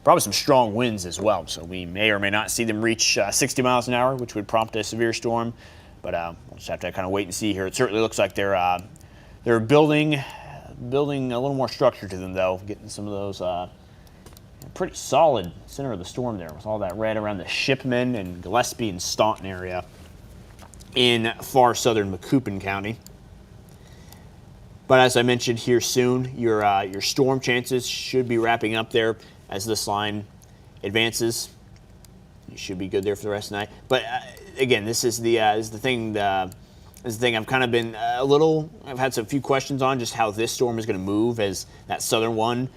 Probably some strong winds as well. So we may or may not see them reach 60 miles an hour, which would prompt a severe storm. But we'll just have to kind of wait and see here. It certainly looks like they're building a little more structure to them, though, getting some of those pretty solid center of the storm there with all that red around the Shipman and Gillespie and Staunton area in far southern Macoupin County. But as I mentioned here soon, your storm chances should be wrapping up there as this line advances. you should be good there for the rest of the night. But again, this is the thing. This is the thing I've kind of been I've had a few questions on just how this storm is going to move, as that southern one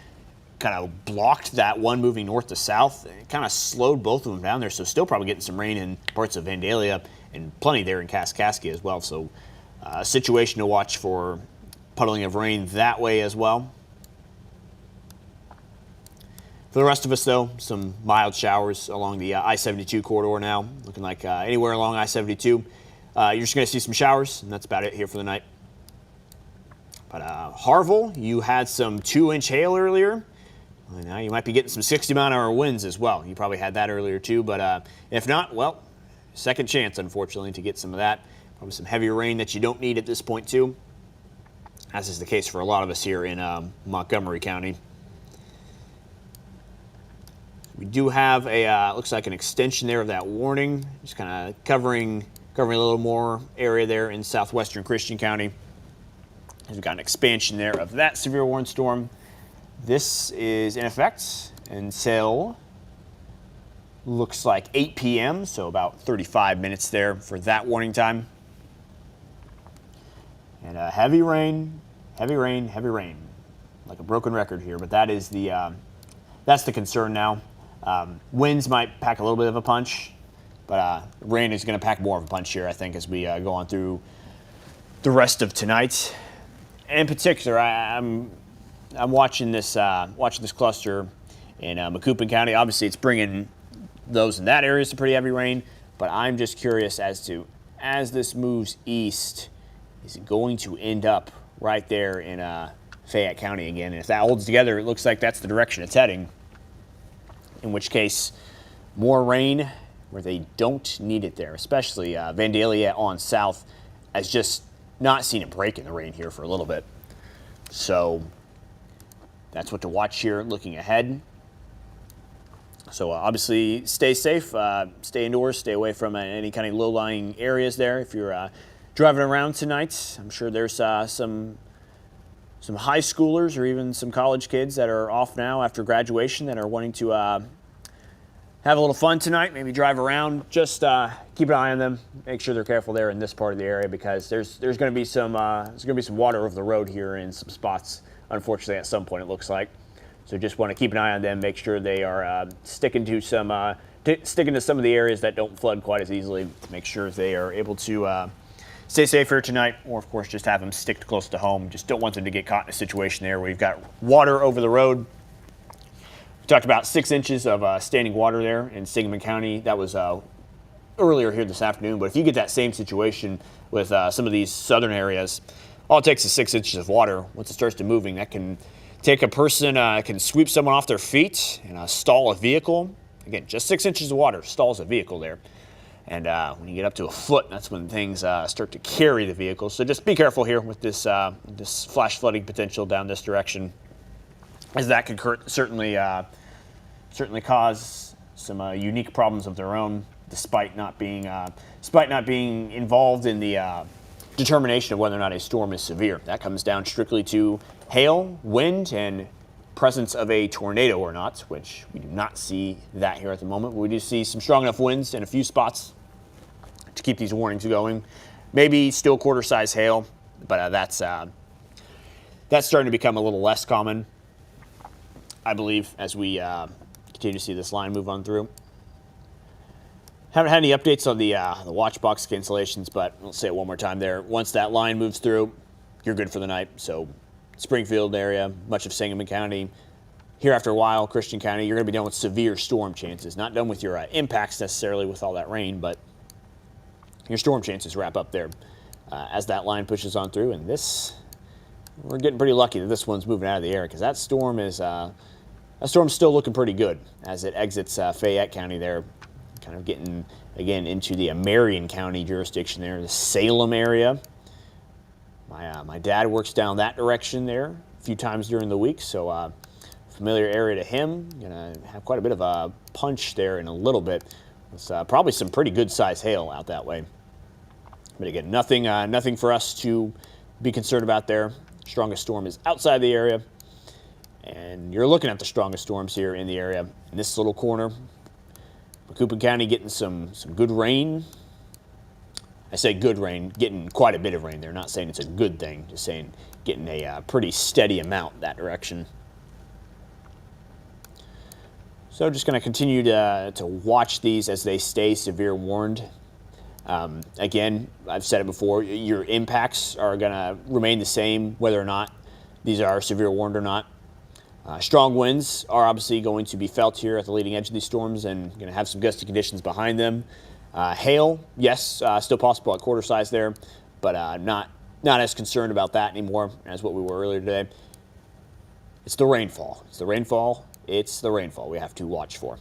kind of blocked that one moving north to south. It kind of slowed both of them down there, so still probably getting some rain in parts of Vandalia and plenty there in Kaskaskia as well. So a situation to watch for puddling of rain that way as well. For the rest of us, though, some mild showers along the I-72 corridor now. Looking like anywhere along I-72. You're just going to see some showers, and that's about it here for the night. But Harville, you had some 2-inch hail earlier. Well, now you might be getting some 60-mile-an-hour winds as well. You probably had that earlier too, but if not, well, second chance, unfortunately, to get some of that. Probably some heavier rain that you don't need at this point too, as is the case for a lot of us here in Montgomery County. We do have a looks like an extension there of that warning, just kind of covering a little more area there in southwestern Christian County. We've got an expansion there of that severe warning storm. This is in effect until looks like 8 p.m., so about 35 minutes there for that warning time. And heavy rain, heavy rain, heavy rain. Like a broken record here, but that is that's the concern now. Winds might pack a little bit of a punch, but rain is going to pack more of a punch here, I think, as we go on through the rest of tonight. In particular, I'm watching this cluster in Macoupin County. Obviously, it's bringing those in that area some pretty heavy rain, but I'm just curious as to, as this moves east, is it going to end up right there in Fayette County again? And if that holds together, it looks like that's the direction it's heading. In which case, more rain where they don't need it there, especially Vandalia on south has just not seen a break in the rain here for a little bit. So that's what to watch here looking ahead. So obviously stay safe, stay indoors, stay away from any kind of low-lying areas there. If you're driving around tonight, I'm sure there's some high schoolers or even some college kids that are off now after graduation that are wanting to have a little fun tonight, maybe drive around. Just keep an eye on them, make sure they're careful there in this part of the area, because there's going to be some water over the road here in some spots, unfortunately, at some point it looks like. So just want to keep an eye on them, make sure they are sticking to some of the areas that don't flood quite as easily, to make sure they are able to stay safe here tonight, or of course just have them stick close to home. Just don't want them to get caught in a situation there where you've got water over the road. We talked about 6 inches of standing water there in Sangamon County. That was earlier here this afternoon, but if you get that same situation with some of these southern areas, all it takes is 6 inches of water. Once it starts to moving, that can take a person, can sweep someone off their feet and stall a vehicle. Again, just 6 inches of water stalls a vehicle there. And when you get up to a foot, that's when things start to carry the vehicle. So just be careful here with this flash flooding potential down this direction, as that could certainly cause some unique problems of their own, despite not being involved in the determination of whether or not a storm is severe. That comes down strictly to hail, wind, and presence of a tornado or not, which we do not see that here at the moment. But we do see some strong enough winds in a few spots to keep these warnings going. Maybe still quarter-size hail, but that's starting to become a little less common, I believe, as we continue to see this line move on through. Haven't had any updates on the watch box cancellations, but I'll say it one more time there. Once that line moves through, you're good for the night. So Springfield area, much of Sangamon County. Here after a while, Christian County, you're going to be done with severe storm chances. Not done with your impacts necessarily with all that rain, but your storm chances wrap up there as that line pushes on through. And we're getting pretty lucky that this one's moving out of the area, because that storm's still looking pretty good as it exits Fayette County there, kind of getting again into the Marion County jurisdiction there, the Salem area. My dad works down that direction there a few times during the week, so familiar area to him. Gonna have quite a bit of a punch there in a little bit. It's probably some pretty good size hail out that way. But again, nothing for us to be concerned about there. Strongest storm is outside the area, and you're looking at the strongest storms here in the area in this little corner. Coupon County getting some good rain. I say good rain, getting quite a bit of rain there. Not saying it's a good thing, just saying getting a pretty steady amount that direction. So just going to continue to watch these as they stay severe warned. Again, I've said it before, your impacts are going to remain the same whether or not these are severe warned or not. Strong winds are obviously going to be felt here at the leading edge of these storms and going to have some gusty conditions behind them. Hail, yes, still possible at quarter size there, but not as concerned about that anymore as what we were earlier today. It's the rainfall. It's the rainfall we have to watch for.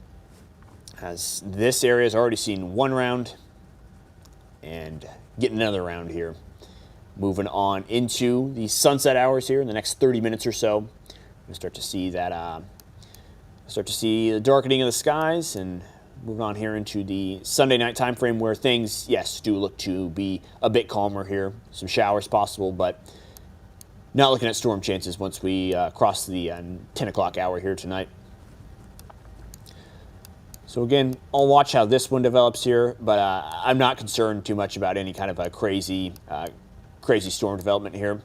As this area has already seen one round and getting another round here. Moving on into the sunset hours here in the next 30 minutes or so. We're going to start to see that, the darkening of the skies and moving on here into the Sunday night time frame where things, yes, do look to be a bit calmer here. Some showers possible, but not looking at storm chances once we cross the 10 o'clock hour here tonight. So again, I'll watch how this one develops here, but I'm not concerned too much about any kind of a crazy storm development here.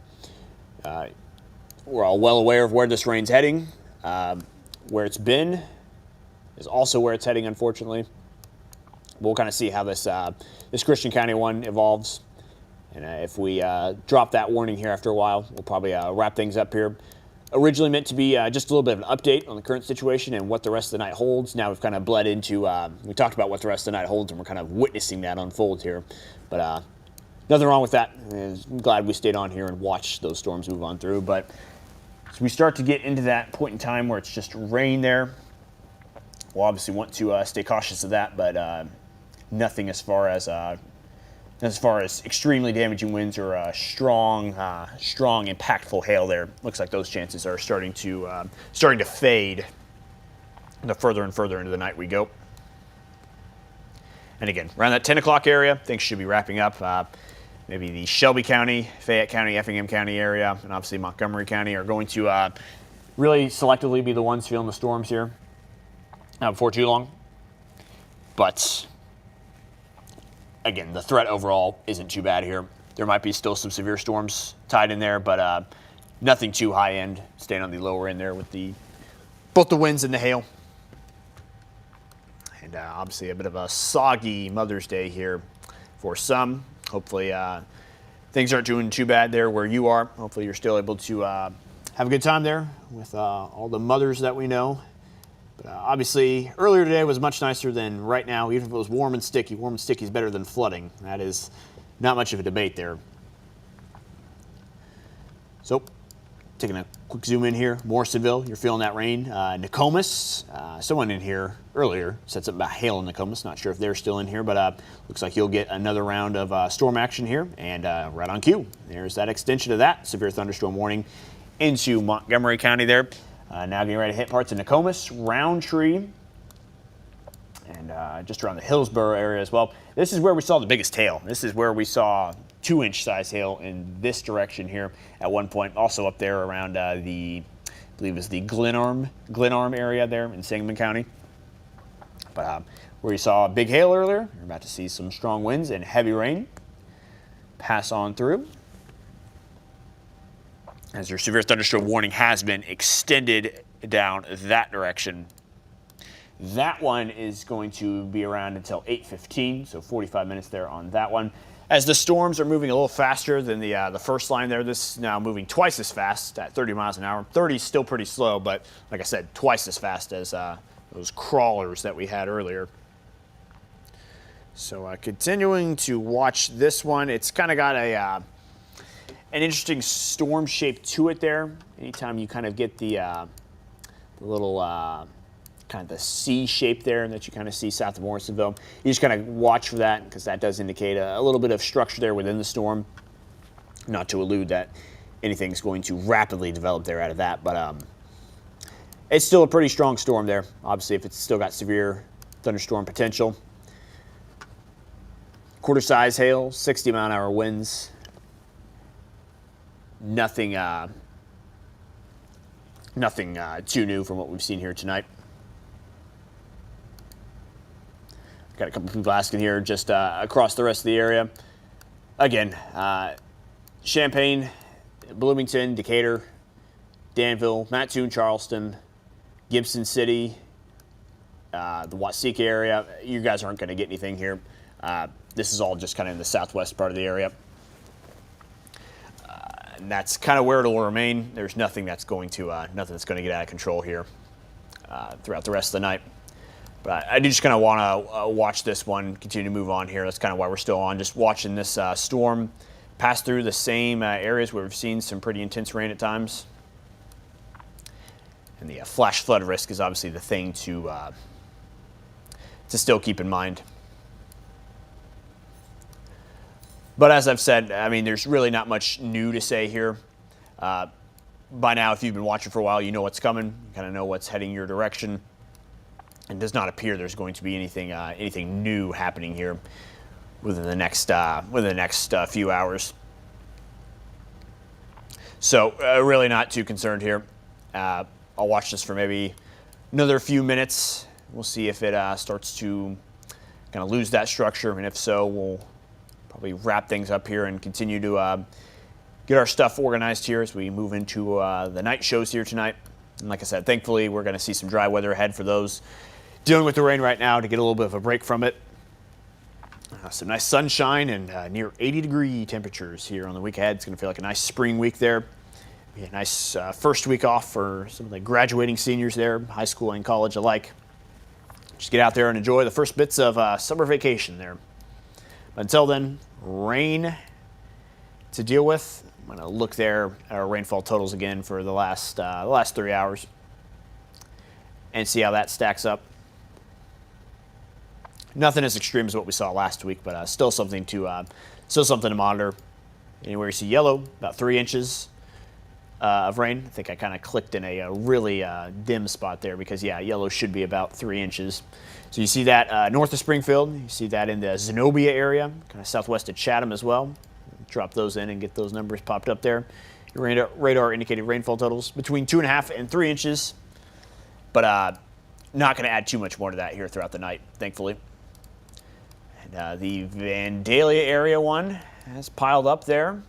We're all well aware of where this rain's heading. Where it's been is also where it's heading, unfortunately. We'll kind of see how this Christian County one evolves. And if we drop that warning here after a while, we'll probably wrap things up here. Originally meant to be just a little bit of an update on the current situation and what the rest of the night holds. Now we've kind of bled into, we talked about what the rest of the night holds, and we're kind of witnessing that unfold here. But nothing wrong with that. I'm glad we stayed on here and watched those storms move on through. But as we start to get into that point in time where it's just rain there, we'll obviously want to stay cautious of that, but nothing as far as extremely damaging winds or strong, impactful hail there. Looks like those chances are starting to fade the further and further into the night we go. And again, around that 10 o'clock area, things should be wrapping up. Maybe the Shelby County, Fayette County, Effingham County area, and obviously Montgomery County are going to really selectively be the ones feeling the storms here before too long. But again, the threat overall isn't too bad here. There might be still some severe storms tied in there, but nothing too high end. Staying on the lower end there with both the winds and the hail. And obviously a bit of a soggy Mother's Day here for some. Hopefully things aren't doing too bad there where you are. Hopefully you're still able to have a good time there with all the mothers that we know. But obviously, earlier today was much nicer than right now, even if it was warm and sticky. Warm and sticky is better than flooding. That is not much of a debate there. So, taking a quick zoom in here. Morrisonville, you're feeling that rain. Nokomis, someone in here earlier said something about hail in Nokomis. Not sure if they're still in here, but looks like you'll get another round of storm action here. And right on cue, there's that extension of that severe thunderstorm warning into Montgomery County there. Now getting ready to hit parts of Nokomis, Roundtree, and just around the Hillsborough area as well. This is where we saw the biggest hail. This is where we saw 2-inch size hail in this direction here at one point. Also up there around I believe it was the Glenarm area there in Sangamon County. But where you saw big hail earlier, you're about to see some strong winds and heavy rain pass on through, as your severe thunderstorm warning has been extended down that direction. That one is going to be around until 8:15, so 45 minutes there on that one. As the storms are moving a little faster than the first line there, this is now moving twice as fast at 30 miles an hour. 30 is still pretty slow, but like I said, twice as fast as those crawlers that we had earlier. So continuing to watch this one, it's kind of got an interesting storm shape to it there. Anytime you kind of get the little kind of the C shape there that you kind of see south of Morrisonville, you just kind of watch for that because that does indicate a little bit of structure there within the storm. Not to allude that anything's going to rapidly develop there out of that, but it's still a pretty strong storm there. Obviously, if it's still got severe thunderstorm potential. Quarter size hail, 60-mile-an-hour winds. Nothing too new from what we've seen here tonight. got a couple people asking here just across the rest of the area. Again, Champaign, Bloomington, Decatur, Danville, Mattoon, Charleston, Gibson City, the Waseca area. You guys aren't going to get anything here. This is all just kind of in the southwest part of the area. And that's kind of where it'll remain. There's nothing that's going to get out of control here throughout the rest of the night. But I do just kind of want to watch this one continue to move on here. That's kind of why we're still on, just watching this storm pass through the same areas where we've seen some pretty intense rain at times. And the flash flood risk is obviously the thing to still keep in mind. But as I've said, I mean, there's really not much new to say here. By now, if you've been watching for a while, you know what's coming. You kind of know what's heading your direction. It does not appear there's going to be anything new happening here within the next few hours. So really not too concerned here. I'll watch this for maybe another few minutes. We'll see if it starts to kind of lose that structure, and if so, we'll probably wrap things up here and continue to get our stuff organized here as we move into the night shows here tonight. And like I said, thankfully, we're going to see some dry weather ahead for those dealing with the rain right now to get a little bit of a break from it. Some nice sunshine and near 80-degree temperatures here on the week ahead. It's going to feel like a nice spring week there. Be a nice first week off for some of the graduating seniors there, high school and college alike. Just get out there and enjoy the first bits of summer vacation there. But until then, rain to deal with. I'm going to look there at our rainfall totals again for the last 3 hours and see how that stacks up. Nothing as extreme as what we saw last week, but still something to monitor. Anywhere you see yellow, about 3 inches of rain. I think I kind of clicked in a really dim spot there because, yeah, yellow should be about 3 inches. So you see that north of Springfield. You see that in the Zenobia area, kind of southwest of Chatham as well. Drop those in and get those numbers popped up there. Your radar indicated rainfall totals between 2.5 and 3 inches, but not going to add too much more to that here throughout the night, thankfully. And the Vandalia area one has piled up there.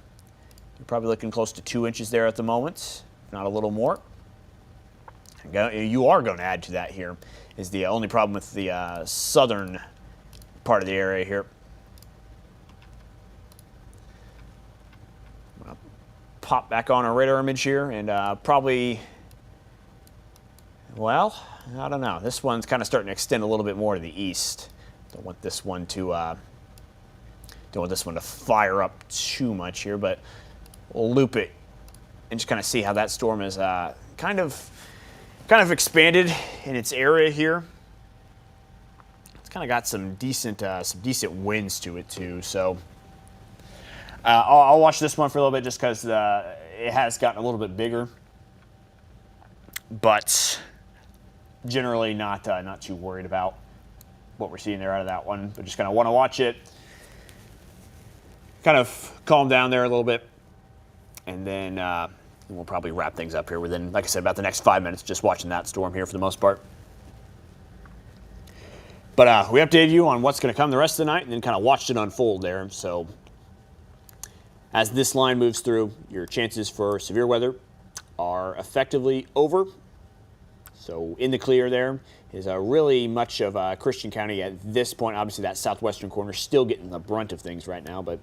You're probably looking close to 2 inches there at the moment, if not a little more. You are going to add to that here. Is the only problem with the southern part of the area here. I'm going to pop back on our radar image here and probably, well, I don't know. This one's kind of starting to extend a little bit more to the east. Don't want this one to fire up too much here, but we'll loop it and just kind of see how that storm is kind of expanded in its area here. It's kind of got some decent winds to it too. So I'll watch this one for a little bit just because it has gotten a little bit bigger, but generally not too worried about what we're seeing there out of that one, but just kind of want to watch it, kind of calm down there a little bit, and then we'll probably wrap things up here within, like I said, about the next 5 minutes, just watching that storm here for the most part. But we updated you on what's going to come the rest of the night and then kind of watched it unfold there. So as this line moves through, your chances for severe weather are effectively over. So in the clear there is really much of Christian County at this point. Obviously, that southwestern corner still getting the brunt of things right now, but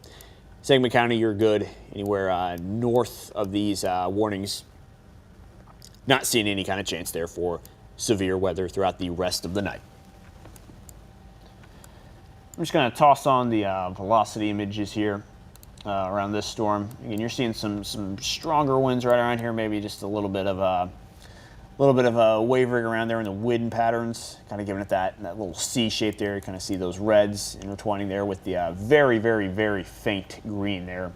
Sangamon County, you're good. Anywhere north of these warnings, not seeing any kind of chance there for severe weather throughout the rest of the night. I'm just going to toss on the velocity images here around this storm. Again, you're seeing some stronger winds right around here, maybe just a little bit of a wavering around there in the wind patterns, kind of giving it that little C shape there. You kind of see those reds intertwining there with the very, very, very faint green there.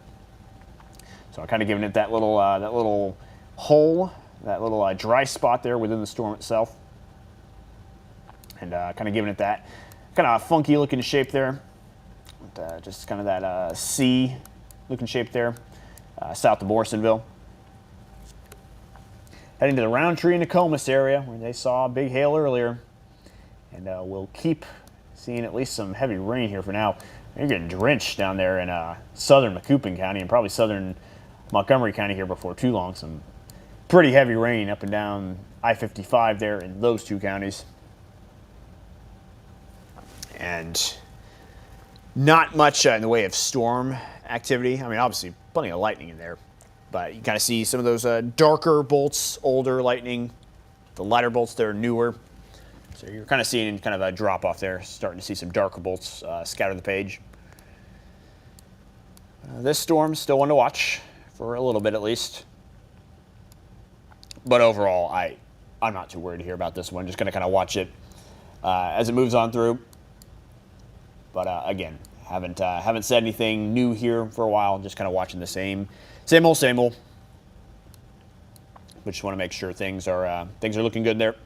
So kind of giving it that little hole, that little dry spot there within the storm itself, and kind of giving it that kind of funky looking shape there. Just kind of that C looking shape there, south of Morrisonville. Heading to the Roundtree and Nokomis area where they saw big hail earlier. And we'll keep seeing at least some heavy rain here for now. You're getting drenched down there in southern Macoupin County and probably southern Montgomery County here before too long. Some pretty heavy rain up and down I-55 there in those two counties. And not much in the way of storm activity. I mean, obviously plenty of lightning in there, but you kind of see some of those darker bolts, older lightning. The lighter bolts, they're newer. So you're kind of seeing kind of a drop off there, starting to see some darker bolts scatter the page. This storm's still one to watch for a little bit at least. But overall, I'm not too worried here about this one. Just going to kind of watch it as it moves on through. But again, haven't said anything new here for a while. Just kind of watching the same old. But just want to make sure things are looking good there.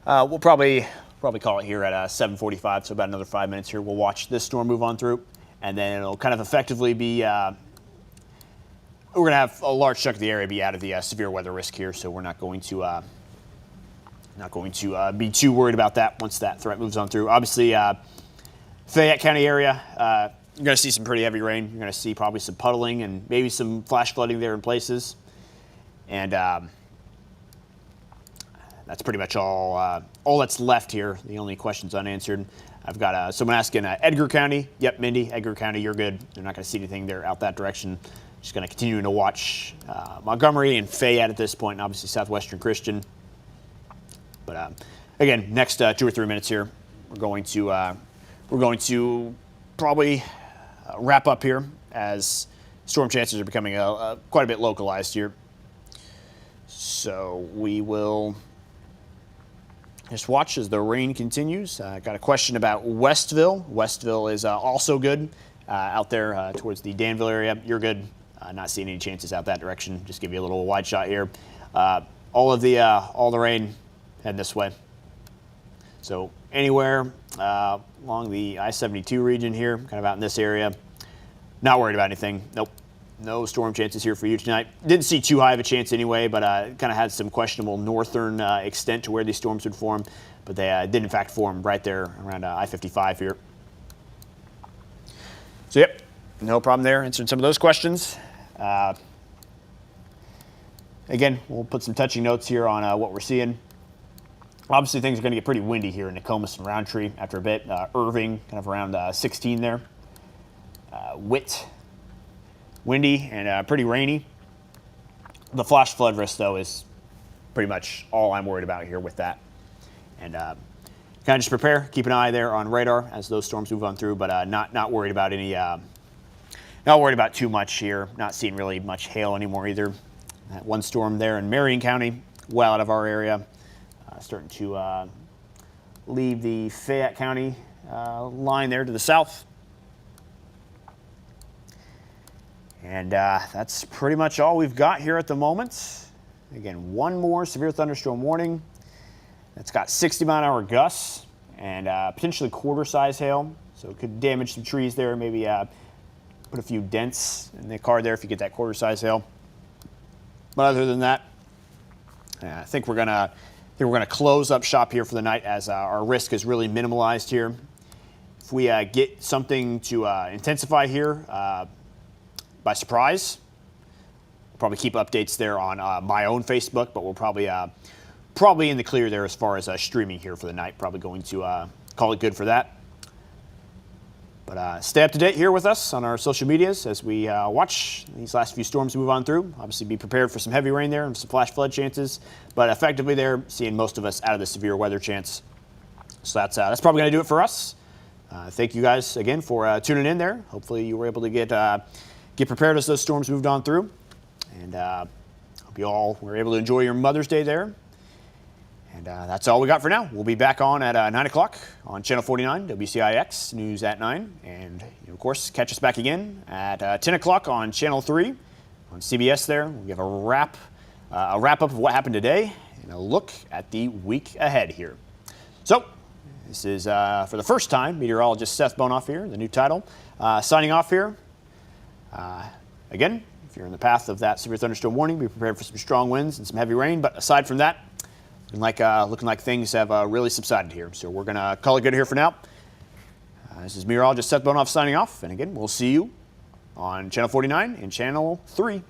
We'll probably call it here at 7:45, so about another 5 minutes here. We'll watch this storm move on through, and then it'll kind of effectively be. We're going to have a large chunk of the area be out of the severe weather risk here, so we're not going to be too worried about that once that threat moves on through. Obviously, Fayette County area, you're going to see some pretty heavy rain. You're going to see probably some puddling and maybe some flash flooding there in places. And that's pretty much all that's left here. The only questions unanswered. I've got someone asking Edgar County. Yep, Mindy, Edgar County, you're good. They're not going to see anything there out that direction. Just going to continue to watch Montgomery and Fayette at this point, and obviously Southwestern Christian. But again, next 2 or 3 minutes here, we're going to probably wrap up here as storm chances are becoming quite a bit localized here. So we will just watch as the rain continues. Got a question about Westville. Westville is also good out there towards the Danville area. You're good. Not seeing any chances out that direction. Just give you a little wide shot here. All the rain heading this way. So anywhere along the I-72 region here, kind of out in this area, not worried about anything. Nope. No storm chances here for you tonight. Didn't see too high of a chance anyway, but kind of had some questionable northern extent to where these storms would form. But they did, in fact, form right there around I-55 here. So, yep, no problem there. Answering some of those questions. Again, we'll put some touching notes here on what we're seeing. Obviously, things are going to get pretty windy here in Nokomis and Roundtree after a bit. Irving, kind of around 16 there. Witt. Windy and pretty rainy. The flash flood risk, though, is pretty much all I'm worried about here with that. And kind of just prepare, keep an eye there on radar as those storms move on through, but not worried about any, not worried about too much here. Not seeing really much hail anymore either. That one storm there in Marion County, well out of our area, starting to leave the Fayette County line there to the south. And that's pretty much all we've got here at the moment. Again, one more severe thunderstorm warning. That's got 60-mile-an-hour gusts and potentially quarter-size hail. So it could damage some trees there, maybe put a few dents in the car there if you get that quarter-size hail. But other than that, I think we're gonna close up shop here for the night as our risk is really minimalized here. If we get something to intensify here by surprise, we'll probably keep updates there on my own Facebook, but we'll probably in the clear there as far as streaming here for the night. Probably going to call it good for that. But stay up to date here with us on our social medias as we watch these last few storms move on through. Obviously be prepared for some heavy rain there and some flash flood chances, but effectively they're seeing most of us out of the severe weather chance. So that's probably going to do it for us. Thank you guys again for tuning in there. Hopefully you were able to get prepared as those storms moved on through. And hope you all were able to enjoy your Mother's Day there. And that's all we got for now. We'll be back on at 9 o'clock on Channel 49, WCIX, News at 9. And, of course, catch us back again at 10 o'clock on Channel 3 on CBS there. We'll give a wrap-up of what happened today and a look at the week ahead here. So, this is, for the first time, Meteorologist Seth Bohnhoff here, the new title. Signing off here. Again, if you're in the path of that severe thunderstorm warning, be prepared for some strong winds and some heavy rain. But aside from that, looking like things have really subsided here. So we're going to call it good here for now. This is meteorologist Seth Bohnhoff signing off. And again, we'll see you on Channel 49 and Channel 3 here.